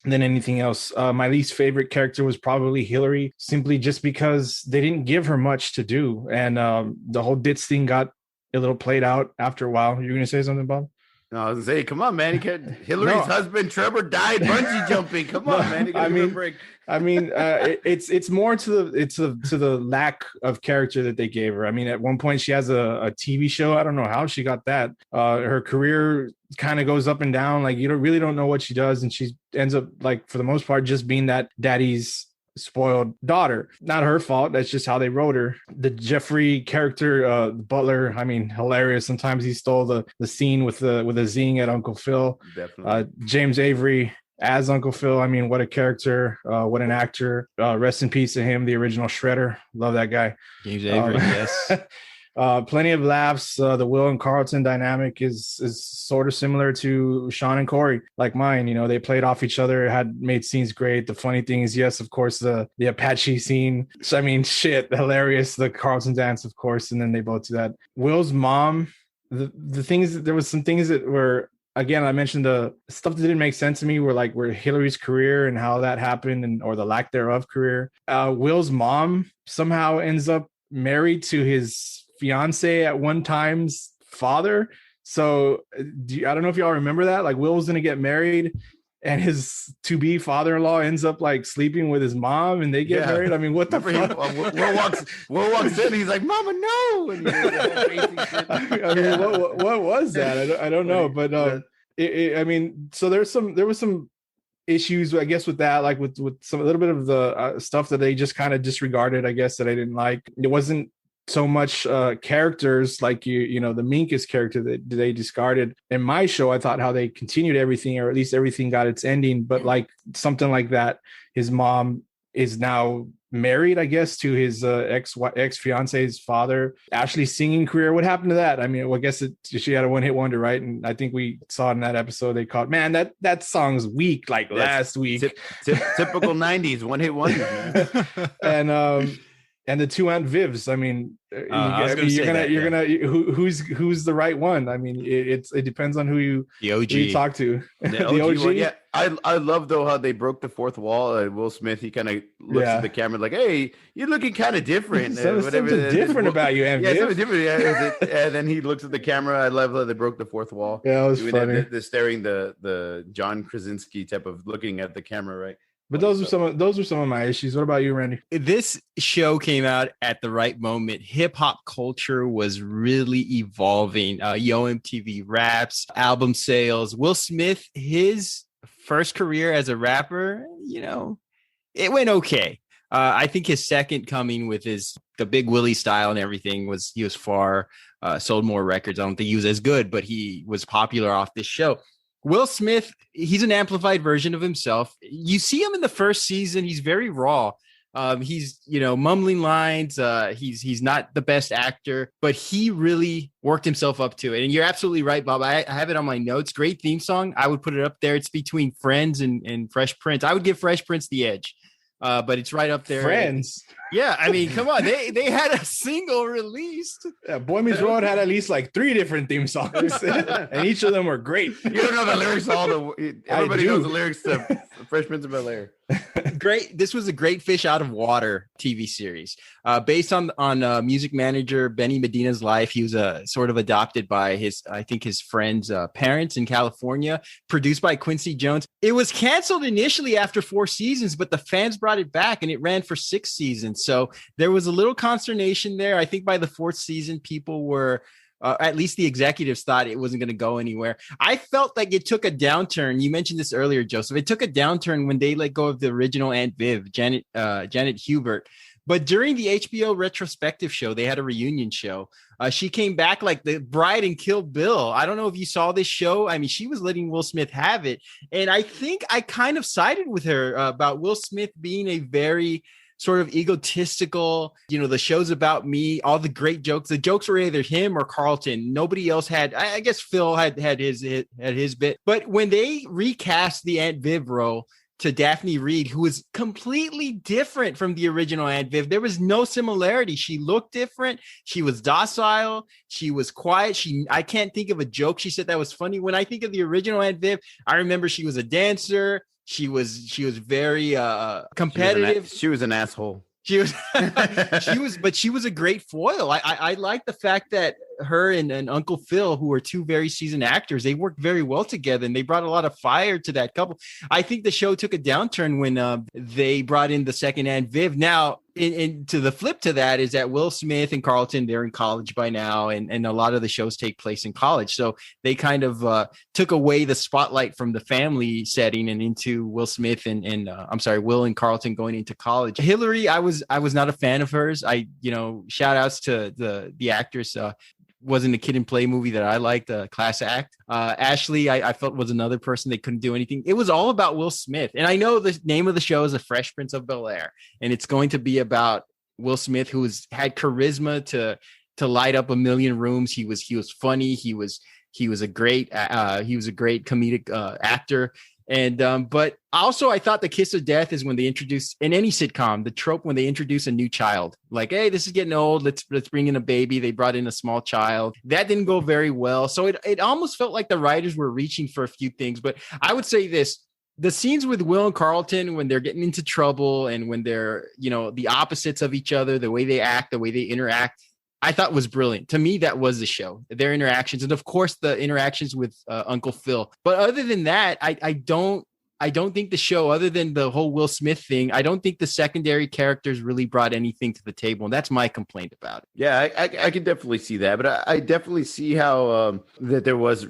anything else. My least favorite character was probably Hillary, simply just because they didn't give her much to do, and the whole ditz thing got a little played out after a while. You're gonna say something, Bob? No, I was gonna say, come on, man. Hillary's husband Trevor died bungee jumping. Come on, man. Give him a break. It's more to the lack of character that they gave her. I mean, at one point she has a TV show. I don't know how she got that. Her career kind of goes up and down. Like, you really don't know what she does, and she ends up, like, for the most part, just being that daddy's spoiled daughter. Not her fault. That's just how they wrote her. The Jeffrey character, Butler, I mean, hilarious. Sometimes he stole the scene with a zing at Uncle Phil. Definitely. James Avery as Uncle Phil. I mean, what a character. What an actor. Rest in peace to him, the original Shredder. Love that guy. James Avery, yes. Plenty of laughs. The Will and Carlton dynamic is sort of similar to Sean and Corey, like mine. You know, they played off each other, had made scenes great. The funny thing is, yes, of course, the Apache scene. So, I mean, shit, hilarious. The Carlton dance, of course, and then they both do that. Will's mom. The things, there was some things that were, again, I mentioned the stuff that didn't make sense to me were Hillary's career and how that happened, or the lack thereof career. Will's mom somehow ends up married to his fiance at one time's father. So I don't know if y'all remember that. Like, Will was going to get married and his to-be father-in-law ends up like sleeping with his mom and they get married. I mean, what the fuck? Will walks in, he's like, "Mama, no!" And I mean, what was that? I don't know, but I mean, so there was some issues, I guess, with that, like with some a little bit of the stuff that they just kind of disregarded, I guess, that I didn't like. It wasn't so much characters like the Minkus character that they discarded. In my show, I thought how they continued everything, or at least everything got its ending. But like something like that, his mom is now married, I guess, to his ex fiance's father. Ashley's singing career, what happened to that? I mean, well, I guess she had a one-hit wonder, right? And I think we saw in that episode they called, man, that song's weak, like last week. Typical 90s one-hit wonder, man. And the two Aunt Vivs. I mean, who's the right one? I mean, it depends on who you talk to. The OG one, yeah. I love though how they broke the fourth wall. Will Smith, he kind of looks at the camera like, "Hey, you're looking kind of different. Something different about you, Aunt Viv." Yeah, something different. Yeah, and then he looks at the camera. I love how they broke the fourth wall. Yeah, it was funny. The staring, the John Krasinski type of looking at the camera, right? But those were some of my issues. What about you, Randy? This show came out at the right moment. Hip hop culture was really evolving. Yo MTV Raps, album sales. Will Smith, his first career as a rapper, it went okay. I think his second coming with the Big Willie style and everything he was far, sold more records. I don't think he was as good, but he was popular off this show. Will Smith, he's an amplified version of himself. You see him in the first season. He's very raw. He's, mumbling lines. He's not the best actor, but he really worked himself up to it. And you're absolutely right, Bob. I have it on my notes. Great theme song. I would put it up there. It's between Friends and Fresh Prince. I would give Fresh Prince the edge. But it's right up there. Friends. Yeah, I mean, come on. They had a single released. Yeah, Boy Meets World had at least like 3 different theme songs, and each of them were great. You don't know the lyrics. Everybody knows the lyrics to Fresh Prince of Bel-Air. Great. This was a great fish out of water TV series, based on music manager Benny Medina's life. He was sort of adopted by his friend's parents in California. Produced by Quincy Jones. It was canceled initially after 4 seasons, but the fans brought it back, and it ran for 6 seasons. So there was a little consternation there. I think by the 4th season, people were. At least the executives thought it wasn't going to go anywhere. I felt like it took a downturn. You mentioned this earlier, Joseph. It took a downturn when they let go of the original Aunt Viv, Janet Hubert. But during the HBO retrospective show, they had a reunion show. She came back like the bride in Kill Bill. I don't know if you saw this show. I mean, she was letting Will Smith have it. And I think I kind of sided with her about Will Smith being a very sort of egotistical, the show's about me, all the great jokes. The jokes were either him or Carlton. Nobody else had. I guess Phil had his bit. But when they recast the Aunt Viv role to Daphne Reed, who was completely different from the original Aunt Viv, there was no similarity. She looked different. She was docile. She was quiet. I can't think of a joke she said that was funny. When I think of the original Aunt Viv, I remember she was a dancer. She was very competitive. She was an asshole. She was, but she was a great foil. I like the fact that her and Uncle Phil, who are two very seasoned actors, they worked very well together, and they brought a lot of fire to that couple. I think the show took a downturn when they brought in the second Aunt Viv. Now, to the flip to that is that Will Smith and Carlton, they're in college by now, and a lot of the shows take place in college. So they kind of took away the spotlight from the family setting and into Will Smith and Will and Carlton going into college. Hillary, I was not a fan of hers. Shout outs to the actress. Wasn't a Kid and Play movie that I liked, Class Act. Ashley, I felt was another person that couldn't do anything. It was all about Will Smith. And I know the name of the show is The Fresh Prince of Bel-Air, and it's going to be about Will Smith, who had charisma to light up a million rooms. He was funny. He was a great comedic actor. And but also I thought the kiss of death is when they introduce in any sitcom the trope when they introduce a new child, like, hey, this is getting old, let's bring in a baby. They brought in a small child. That didn't go very well. So it almost felt like the writers were reaching for a few things. But I would say this: the scenes with Will and Carlton when they're getting into trouble and when they're, the opposites of each other, the way they act, the way they interact, I thought was brilliant. To me, that was the show, their interactions. And of course the interactions with Uncle Phil. But other than that, I don't think the show, other than the whole Will Smith thing, I don't think the secondary characters really brought anything to the table. And that's my complaint about it. Yeah, I can definitely see that. But I definitely see how that there was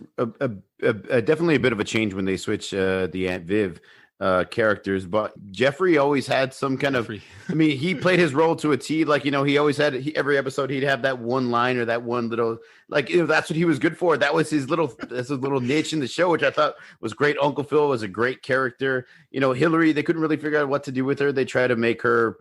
definitely a bit of a change when they switched the Aunt Viv characters. But Jeffrey always had some kind of, he played his role to a T. Like, he always had, every episode he'd have that one line or that one little, like, that's what he was good for. That's his little niche in the show, which I thought was great. Uncle Phil was a great character. Hillary, they couldn't really figure out what to do with her. They tried to make her,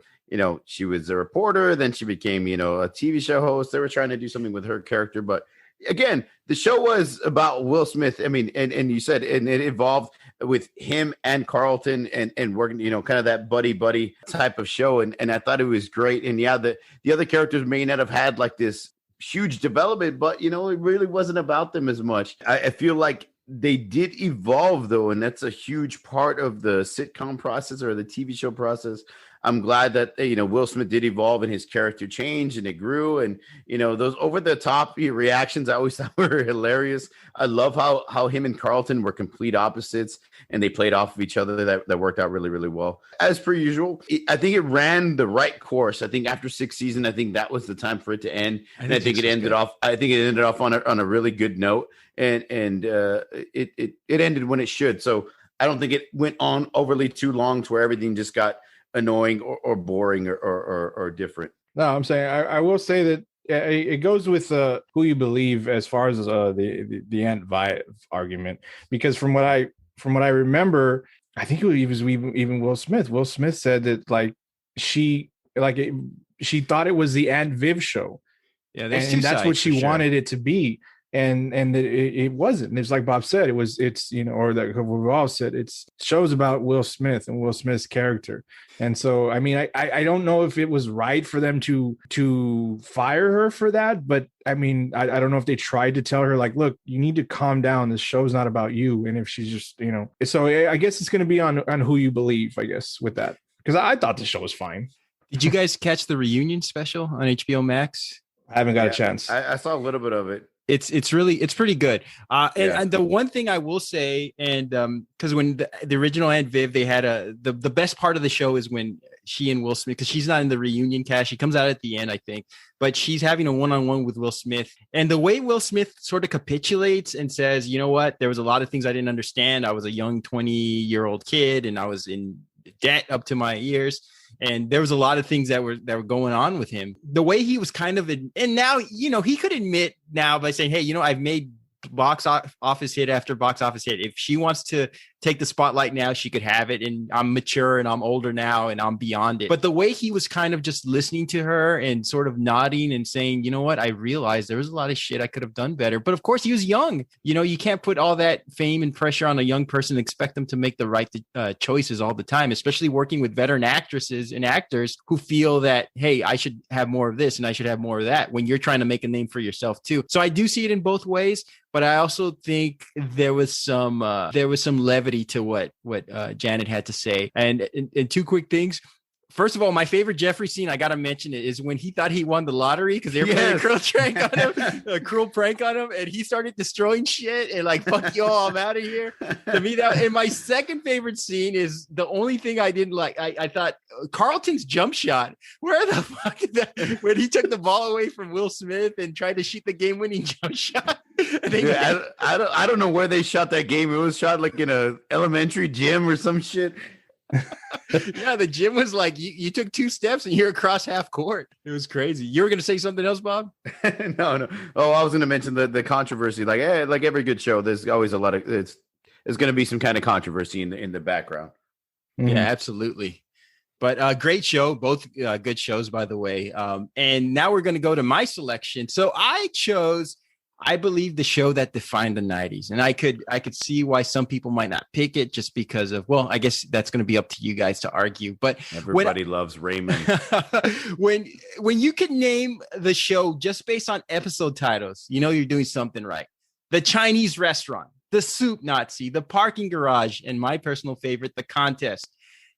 she was a reporter, then she became, a TV show host. They were trying to do something with her character, but again, the show was about Will Smith. And you said, and it evolved with him and Carlton and working, kind of that buddy type of show. And I thought it was great. And yeah, the other characters may not have had like this huge development, but it really wasn't about them as much. I feel like they did evolve though. And that's a huge part of the sitcom process or the TV show process. I'm glad that, Will Smith did evolve and his character changed and it grew. And, those over the top reactions I always thought were hilarious. I love how him and Carlton were complete opposites and they played off of each other. That worked out really, really well. As per usual, I think it ran the right course. I think after 6 seasons, I think that was the time for it to end. And I think it ended off on a really good note. And it ended when it should. So I don't think it went on overly too long to where everything just got annoying or boring or different. No, I'm saying I will say that it goes with who you believe as far as the Aunt Viv argument, because from what I remember, I think it was even Will Smith. Will Smith said that she thought it was the Aunt Viv show. Yeah, and that's what she wanted it to be. And it wasn't. And it's like Bob said, it's or that we've all said, it's shows about Will Smith and Will Smith's character. And so, I don't know if it was right for them to fire her for that, but I don't know if they tried to tell her like, look, you need to calm down. This show's not about you. And if she's just, so I guess it's going to be on who you believe, I guess, with that, because I thought the show was fine. Did you guys catch the reunion special on HBO Max? I haven't got a chance. I saw a little bit of it. It's pretty good. And the one thing I will say, and because when the original Aunt Viv, they had the best part of the show is when she and Will Smith, because she's not in the reunion cast, she comes out at the end, I think, but she's having a one-on-one with Will Smith, and the way Will Smith sort of capitulates and says, you know what, there was a lot of things I didn't understand. I was a young 20-year-old kid, and I was in debt up to my ears. And there was a lot of things that were going on with him. The way he was kind of, and now, he could admit now by saying, hey, I've made box office hit after box office hit. If she wants to take the spotlight now, she could have it. And I'm mature and I'm older now and I'm beyond it. But the way he was kind of just listening to her and sort of nodding and saying, you know what, I realized there was a lot of shit I could have done better. But of course he was young. You can't put all that fame and pressure on a young person and expect them to make the right choices all the time, especially working with veteran actresses and actors who feel that, hey, I should have more of this and I should have more of that when you're trying to make a name for yourself too. So I do see it in both ways. But I also think there was some levity to what Janet had to say. And two quick things. First of all, my favorite Jeffrey scene, I gotta mention it, is when he thought he won the lottery because they were playing a cruel prank on him, and he started destroying shit and like, fuck y'all, I'm out of here. To me, that. And my second favorite scene is the only thing I didn't like. I thought Carlton's jump shot. Where the fuck is that? When he took the ball away from Will Smith and tried to shoot the game-winning jump shot. Dude, I don't know where they shot that game. It was shot like in a elementary gym or some shit. Yeah, the gym was like you took 2 steps and you're across half court. It was crazy. You were gonna say something else, Bob? No. Oh, I was gonna mention the controversy. Like, like every good show, there's always a lot of there's gonna be some kind of controversy in the background. Mm-hmm. Yeah, absolutely. But great show, both good shows, by the way. And now we're gonna go to my selection. So I chose, I believe, the show that defined the 90s. And I could see why some people might not pick it just because of, well, I guess that's going to be up to you guys to argue. But everybody loves Raymond. when you can name the show just based on episode titles, you know you're doing something right. The Chinese Restaurant, The Soup Nazi, The Parking Garage, and my personal favorite, The Contest.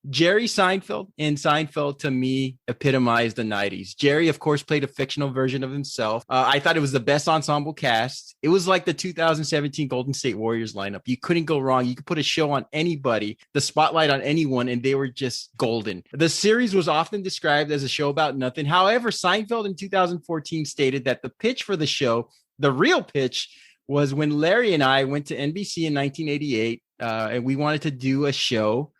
Jerry Seinfeld, and Seinfeld to me epitomized the 90s. Jerry, of course, played a fictional version of himself. I thought it was the best ensemble cast. It was like the 2017 Golden State Warriors lineup. You couldn't go wrong. You could put a show on anybody, the spotlight on anyone, and they were just golden. The series was often described as a show about nothing. However, Seinfeld in 2014 stated that the pitch for the show, the real pitch, was when Larry and I went to NBC in 1988, and we wanted to do a show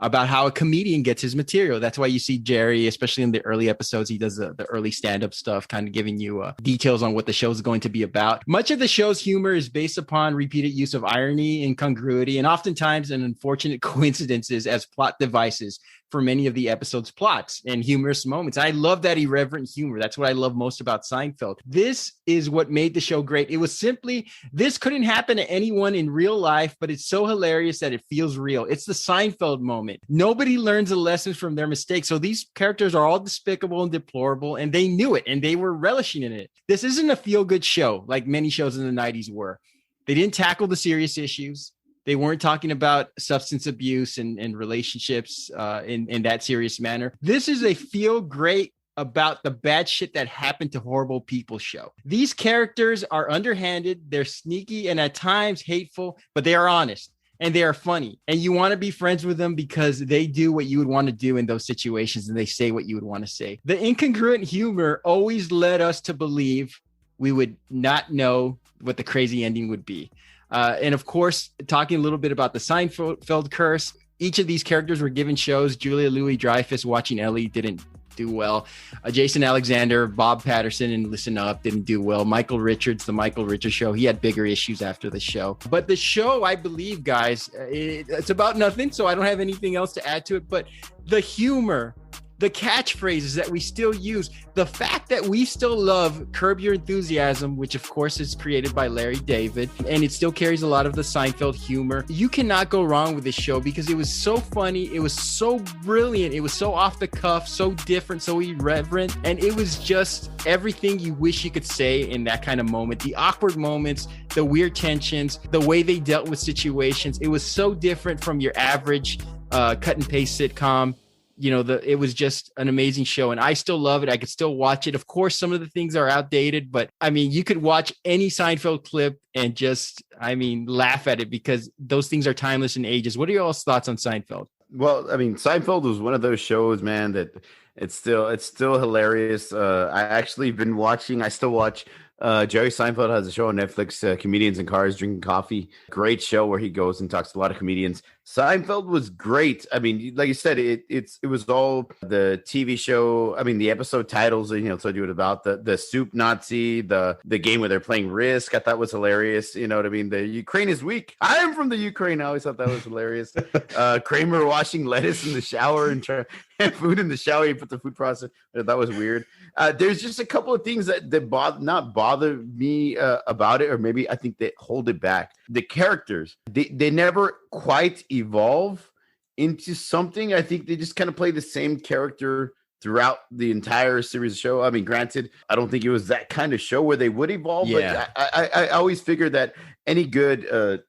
about how a comedian gets his material. That's why you see Jerry, especially in the early episodes, he does the early stand-up stuff, kind of giving you details on what the show is going to be about. Much of the show's humor is based upon repeated use of irony, incongruity, and oftentimes an unfortunate coincidences as plot devices for many of the episode's plots and humorous moments. I love that irreverent humor. That's what I love most about Seinfeld. This is what made the show great. It was simply, this couldn't happen to anyone in real life, but it's so hilarious that it feels real. It's the Seinfeld moment. Nobody learns a lesson from their mistakes. So these characters are all despicable and deplorable, and they knew it, and they were relishing in it. This isn't a feel-good show like many shows in the 90s were. They didn't tackle the serious issues. They weren't talking about substance abuse and relationships in that serious manner. This is a feel great about the bad shit that happened to horrible people show. These characters are underhanded, they're sneaky, and at times hateful, but they are honest and they are funny. And you want to be friends with them because they do what you would want to do in those situations, and they say what you would want to say. The incongruent humor always led us to believe we would not know what the crazy ending would be. And of course, talking a little bit about the Seinfeld curse, each of these characters were given shows. Julia Louis-Dreyfus, Watching Ellie, didn't do well. Jason Alexander, Bob Patterson, and Listen Up didn't do well. Michael Richards, The Michael Richards Show, he had bigger issues after the show. But the show, I believe, guys, it's about nothing, so I don't have anything else to add to it. But the humor, the catchphrases that we still use, the fact that we still love Curb Your Enthusiasm, which of course is created by Larry David, and it still carries a lot of the Seinfeld humor. You cannot go wrong with this show because it was so funny, it was so brilliant, it was so off the cuff, so different, so irreverent, and it was just everything you wish you could say in that kind of moment. The awkward moments, the weird tensions, the way they dealt with situations, it was so different from your average cut and paste sitcom. You know, it was just an amazing show, and I still love it. I could still watch it. Of course, some of the things are outdated, but I mean, you could watch any Seinfeld clip and just, I mean, laugh at it because those things are timeless and ages. What are your all's thoughts on Seinfeld? Well, I mean, Seinfeld was one of those shows, man, that it's still hilarious. I still watch Jerry Seinfeld has a show on Netflix, Comedians in Cars Drinking Coffee. Great show where he goes and talks to a lot of comedians. Seinfeld was great. I mean, like you said, it was all the TV show. I mean, the episode titles, told you what about the soup Nazi, the game where they're playing Risk. I thought was hilarious. You know what I mean? The Ukraine is weak. I am from the Ukraine. I always thought that was hilarious. Kramer washing lettuce in the shower and food in the shower. He put the food processor. That was weird. There's just a couple of things that not bother me about it, or maybe I think they hold it back. The characters, they never quite evolve into something. I think they just kind of play the same character throughout the entire series of show. I mean, granted, I don't think it was that kind of show where they would evolve, but I always figured that any good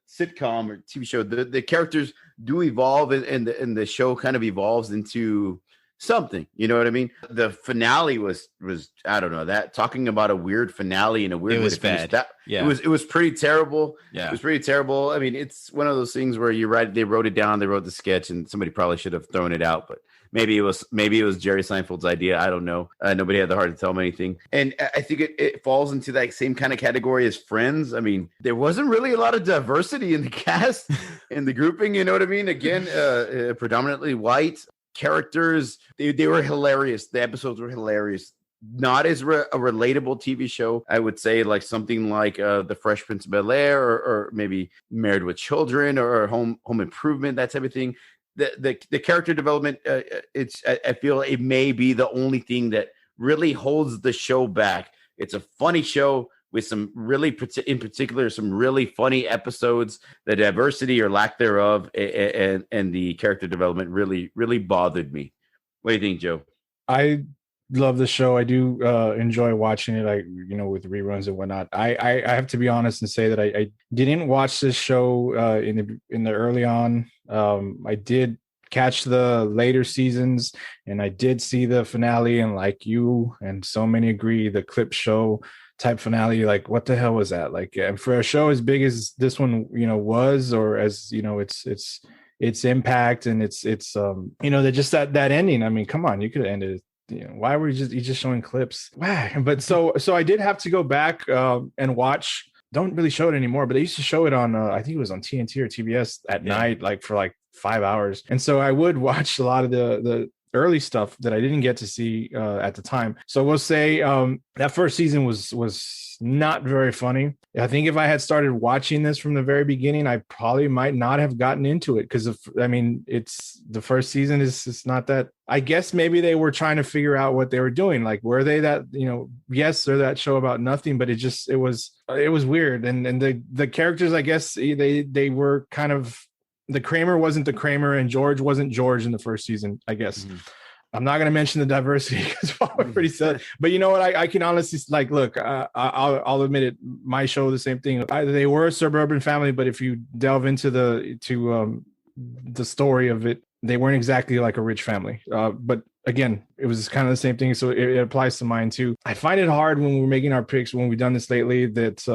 sitcom or TV show, the characters do evolve, and the show kind of evolves into something. You know what I mean? The finale was I don't know, that talking about a weird finale and a weird It was bad. It was pretty terrible. Yeah. It was pretty terrible. I mean, it's one of those things where they wrote it down, they wrote the sketch, and somebody probably should have thrown it out, but maybe it was Jerry Seinfeld's idea. I don't know. Nobody had the heart to tell him anything. And I think it falls into that same kind of category as Friends. I mean, there wasn't really a lot of diversity in the cast, in the grouping. You know what I mean? Again, predominantly white characters. They were hilarious. The episodes were hilarious. Not as a relatable TV show, I would say, like something like The Fresh Prince of Bel-Air, or maybe Married with Children, or Home Improvement, that type of thing. The character development, I feel it may be the only thing that really holds the show back. It's a funny show with some really, in particular, some really funny episodes. The diversity or lack thereof, and the character development really, really bothered me. What do you think, Joe? I love the show. I do enjoy watching it, with reruns and whatnot. I have to be honest and say that I didn't watch this show in the early on. I did catch the later seasons, and I did see the finale, and like you and so many agree, the clip show type finale, like what the hell was that? Like, for a show as big as this one, was, or as its impact and it's they're just that ending. I mean, come on, you could have ended it. Why were you just showing clips? But so I did have to go back and watch. Don't really show it anymore, but they used to show it on I think it was on TNT or TBS at night, like for like 5 hours. And so I would watch a lot of the early stuff that I didn't get to see at the time. So we'll say that first season was not very funny. I think if I had started watching this from the very beginning, I probably might not have gotten into it, because it's the first season is not that. I guess maybe they were trying to figure out what they were doing. Like, were they that, yes, they're that show about nothing, but it was weird. And the characters, I guess they were kind of, the Kramer wasn't the Kramer and George wasn't George in the first season, I guess. Mm-hmm. I'm not going to mention the diversity because we're pretty sad. But you know what? I can honestly, like, look, I'll admit it. My show, the same thing. They were a suburban family, but if you delve into the story of it, they weren't exactly like a rich family. But again, it was kind of the same thing. So it applies to mine too. I find it hard when we're making our picks, when we've done this lately, that,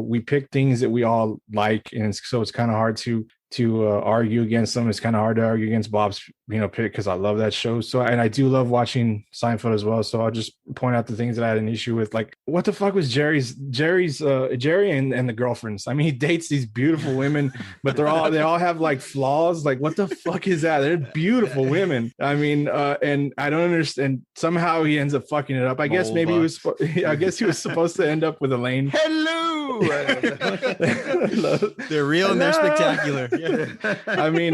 we pick things that we all like. And so it's kind of hard to argue against them. It's kind of hard to argue against Bob's pick, because I love that show. So, and I do love watching Seinfeld as well. So I'll just point out the things that I had an issue with. Like, what the fuck was Jerry and the girlfriends? I mean, he dates these beautiful women, but they all have like flaws. Like, what the fuck is that? They're beautiful women. I mean, and I don't understand. Somehow he ends up fucking it up. I guess maybe he was supposed to end up with Elaine. Hello. They're real and they're spectacular. Yeah. I mean,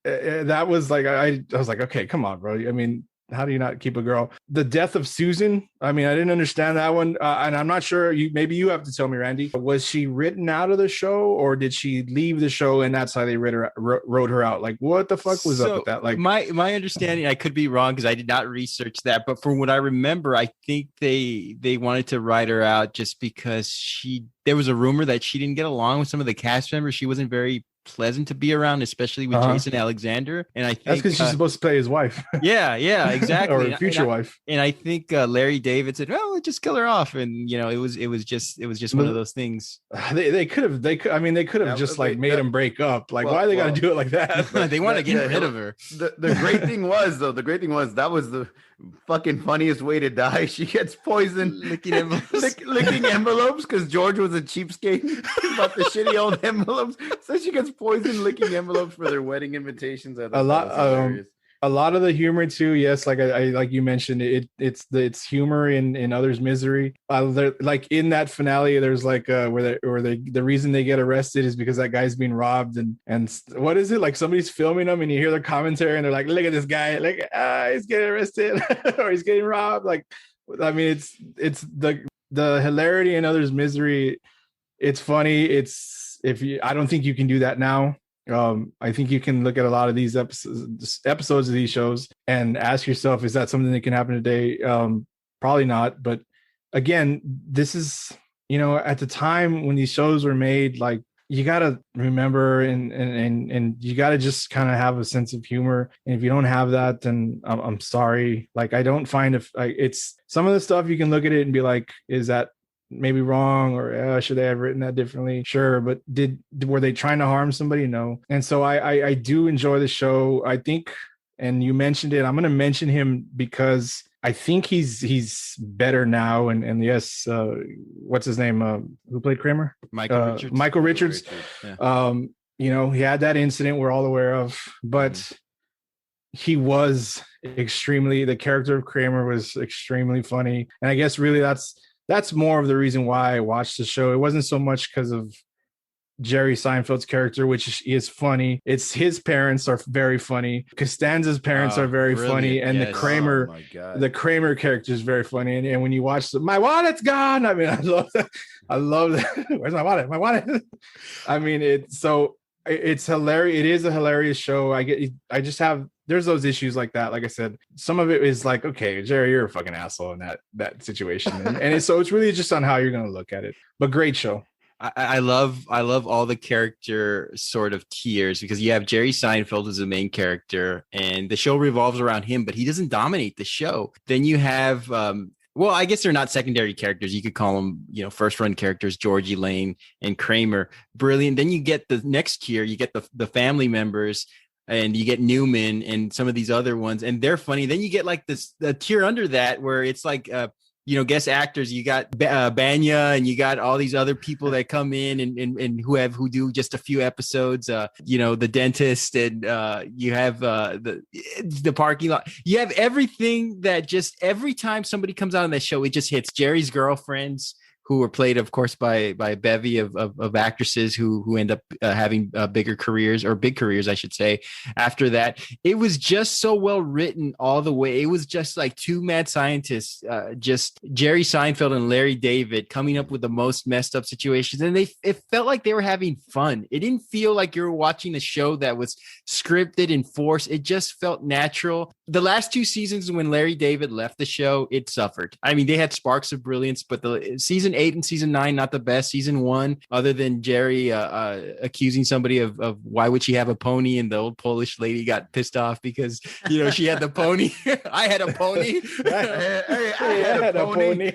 that was like, I was like, okay, come on, bro. I mean, how do you not keep a girl? The death of Susan. I mean, I didn't understand that one. And I'm not sure, maybe you have to tell me, Randy, was she written out of the show, or did she leave the show and that's how they wrote her out? Like, what the fuck was up with that? Like, my understanding, I could be wrong because I did not research that, but from what I remember, I think they wanted to write her out just because there was a rumor that she didn't get along with some of the cast members. She wasn't very pleasant to be around, especially with Jason Alexander. And I think that's because she's supposed to play his wife. Yeah, exactly. Or future wife. And I think Larry David said, "Well, just kill her off." And it was just one of those things. They could have just like made them break up. Like, why they got to do it like that? They want to get rid of her. The great thing was that was the fucking funniest way to die. She gets poisoned licking envelopes because George was a cheapskate about the shitty old envelopes. So she gets poisoned licking envelopes for their wedding invitations. A lot of the humor too. Yes, like I like you mentioned, it's humor in others' misery. Like in that finale, there's like the reason they get arrested is because that guy's being robbed, and what is it, like somebody's filming them and you hear the commentary and they're like, look at this guy, like he's getting arrested or he's getting robbed. Like, I mean, it's the hilarity in others' misery. It's funny. I don't think you can do that now. I think you can look at a lot of these episodes of these shows and ask yourself, is that something that can happen today? Probably not. But again, this is, at the time when these shows were made, like you gotta remember and you gotta just kind of have a sense of humor. And if you don't have that, then I'm sorry. Like, I don't find if like it's some of the stuff you can look at it and be like, is that maybe wrong, or should they have written that differently? Sure, but were they trying to harm somebody? No. And so I do enjoy the show. I think, and you mentioned it, I'm going to mention him because I think he's better now. And yes, what's his name? Who played Kramer? Michael Richards. Yeah. You know, he had that incident we're all aware of, but he was the character of Kramer was extremely funny. And I guess really that's more of the reason why I watched the show. It wasn't so much because of Jerry Seinfeld's character, which is funny. It's his parents are very funny. Costanza's parents are very funny, and the Kramer character is very funny. And when you watch my wallet's gone. I mean, I love that. I love that. Where's my wallet? My wallet. I mean, it's hilarious. It is a hilarious show. There's those issues like that. Like I said, some of it is like, okay, Jerry, you're a fucking asshole in that situation. So it's really just on how you're going to look at it. But great show. I love all the character sort of tiers, because you have Jerry Seinfeld as the main character and the show revolves around him, but he doesn't dominate the show. Then you have, well, I guess they're not secondary characters. You could call them, first run characters, Georgie Lane and Kramer. Brilliant. Then you get the next tier, you get the family members, and you get Newman and some of these other ones, and they're funny. Then you get like the tier under that where it's like, guest actors. You got Banya, and you got all these other people that come in and who do just a few episodes. The dentist, and you have the parking lot. You have everything that just every time somebody comes out on that show, it just hits. Jerry's girlfriends, who were played, of course, by a bevy of actresses who end up having big careers, I should say. After that, it was just so well written all the way. It was just like two mad scientists, just Jerry Seinfeld and Larry David, coming up with the most messed up situations, and it felt like they were having fun. It didn't feel like you were watching a show that was scripted and forced. It just felt natural. The last two seasons, when Larry David left the show, it suffered. I mean, they had sparks of brilliance, but the season 8 and season 9, not the best. Season 1, other than Jerry accusing somebody of why would she have a pony, and the old Polish lady got pissed off because she had the pony. I had a pony. I had a pony.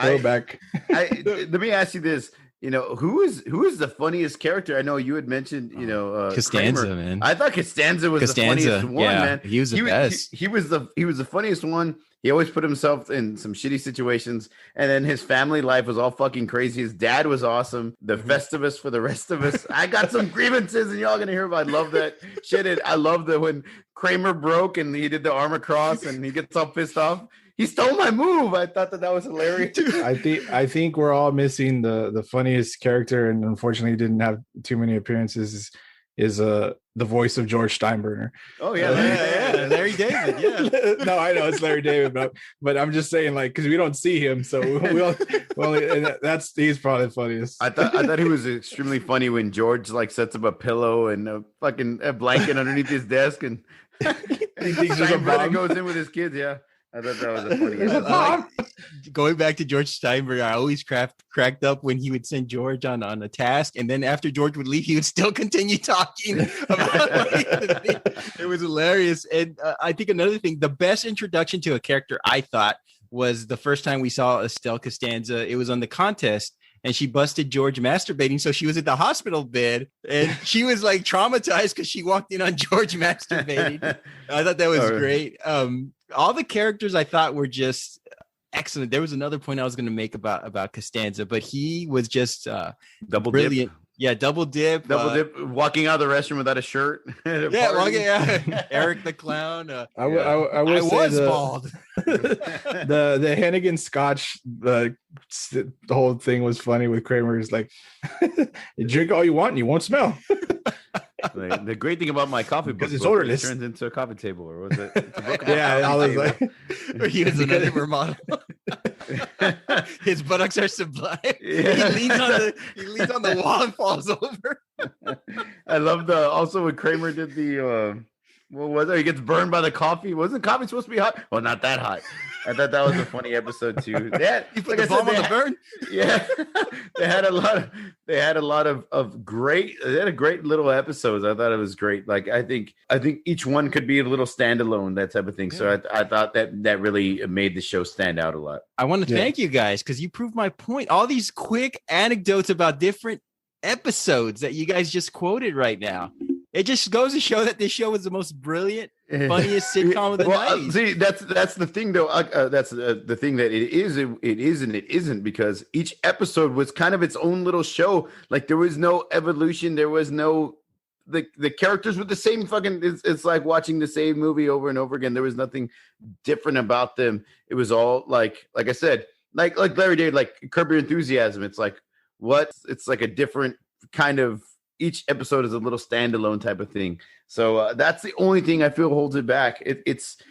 Go back. Let me ask you this. Who is the funniest character? I know you had mentioned, Costanza, Kramer. man. I thought Costanza was the funniest one, man. He was the best. He was the funniest one. He always put himself in some shitty situations, and then his family life was all fucking crazy. His dad was awesome. The Festivus for the rest of us. I got some grievances, and y'all gonna hear about. I love that shit. I love that when Kramer broke and he did the arm across, and he gets all pissed off. He stole my move. I thought that was hilarious. I think we're all missing the funniest character, and unfortunately didn't have too many appearances. Is the voice of George Steinbrenner. Oh yeah, Larry David. Yeah. No, I know it's Larry David, but I'm just saying, like, because we don't see him, so he's probably the funniest. I thought he was extremely funny when George like sets up a pillow and a blanket underneath his desk, and he thinks Steinbrenner goes in with his kids. Yeah. I thought that was the funniest. Going back to George Steinbrenner, I always cracked up when he would send George on a task, and then after George would leave, he would still continue talking about it was hilarious. And I think another thing, the best introduction to a character, I thought, was the first time we saw Estelle Costanza. It was on the contest, and she busted George masturbating. So she was at the hospital bed, and she was like traumatized because she walked in on George masturbating. I thought that was great. All the characters I thought were just excellent. There was another point I was going to make about Costanza, but he was just double brilliant. Dip. Yeah, double dip, walking out of the restroom without a shirt. Eric the clown. I was bald. the Hennigan Scotch, the whole thing was funny with Kramer. Is like, you drink all you want and you won't smell. The great thing about my coffee book it's orderless. It turns into a coffee table, or was it? It's a book I was like, he was an underwear model. His buttocks are sublime. Yeah. He leans on the wall and falls over. I love also when Kramer did the what was it? He gets burned by the coffee. Wasn't coffee supposed to be hot? Well, not that hot. I thought that was a funny episode too. You put the bomb on the burn. Yeah, they had a lot of great. They had a great little episodes. I thought it was great. Like I think each one could be a little standalone, that type of thing. Yeah. So I thought that really made the show stand out a lot. I want to thank you guys because you proved my point. All these quick anecdotes about different episodes that you guys just quoted right now. It just goes to show that this show was the most brilliant, funniest sitcom of the 90s. See, that's the thing, though. That's the thing that it is and it isn't, because each episode was kind of its own little show. Like there was no evolution. There was no the characters were the same fucking. It's like watching the same movie over and over again. There was nothing different about them. It was all like I said, like Larry David, like Curb Your Enthusiasm. It's like what? It's like a different kind of. Each episode is a little standalone type of thing. So that's the only thing I feel holds it back. It's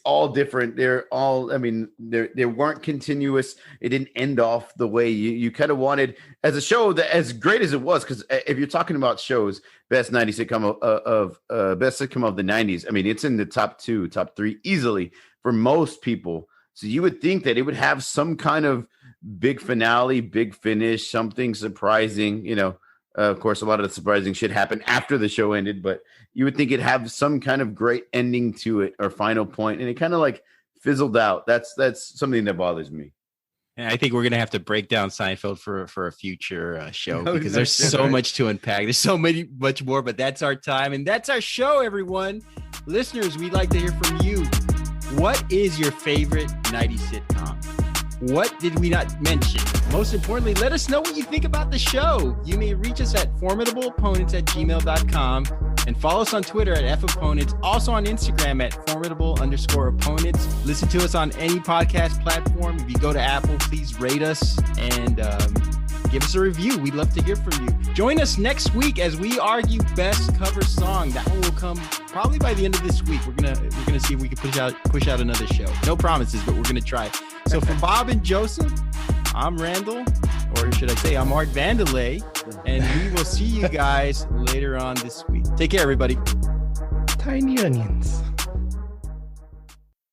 all different. They're all, I mean, they weren't continuous. It didn't end off the way you kind of wanted as a show that as great as it was. Because if you're talking about shows, best 90s sitcom best sitcom of the 90s, I mean, it's in the top 2, top 3 easily for most people. So you would think that it would have some kind of big finale, big finish, something surprising, you know. Of course, a lot of the surprising shit happened after the show ended, but you would think it'd have some kind of great ending to it or final point, and it kind of like fizzled out. That's something that bothers me. And I think we're gonna have to break down Seinfeld for a future show because there's so much to unpack. There's so much more, but that's our time and that's our show, everyone. Listeners, we'd like to hear from you. What is your favorite 90s sitcom? What did we not mention? Most importantly, let us know what you think about the show. You may reach us at formidableopponents@gmail.com and follow us on Twitter at FOpponents. Also on Instagram at formidable_opponents. Listen to us on any podcast platform. If you go to Apple, please rate us and give us a review. We'd love to hear from you. Join us next week as we argue best cover song. That one will come probably by the end of this week. We're gonna see if we can push out another show. No promises, but we're gonna try. So for Bob and Joseph, I'm Randall, or should I say I'm Art Vandelay, and we will see you guys later on this week. Take care, everybody. Tiny onions.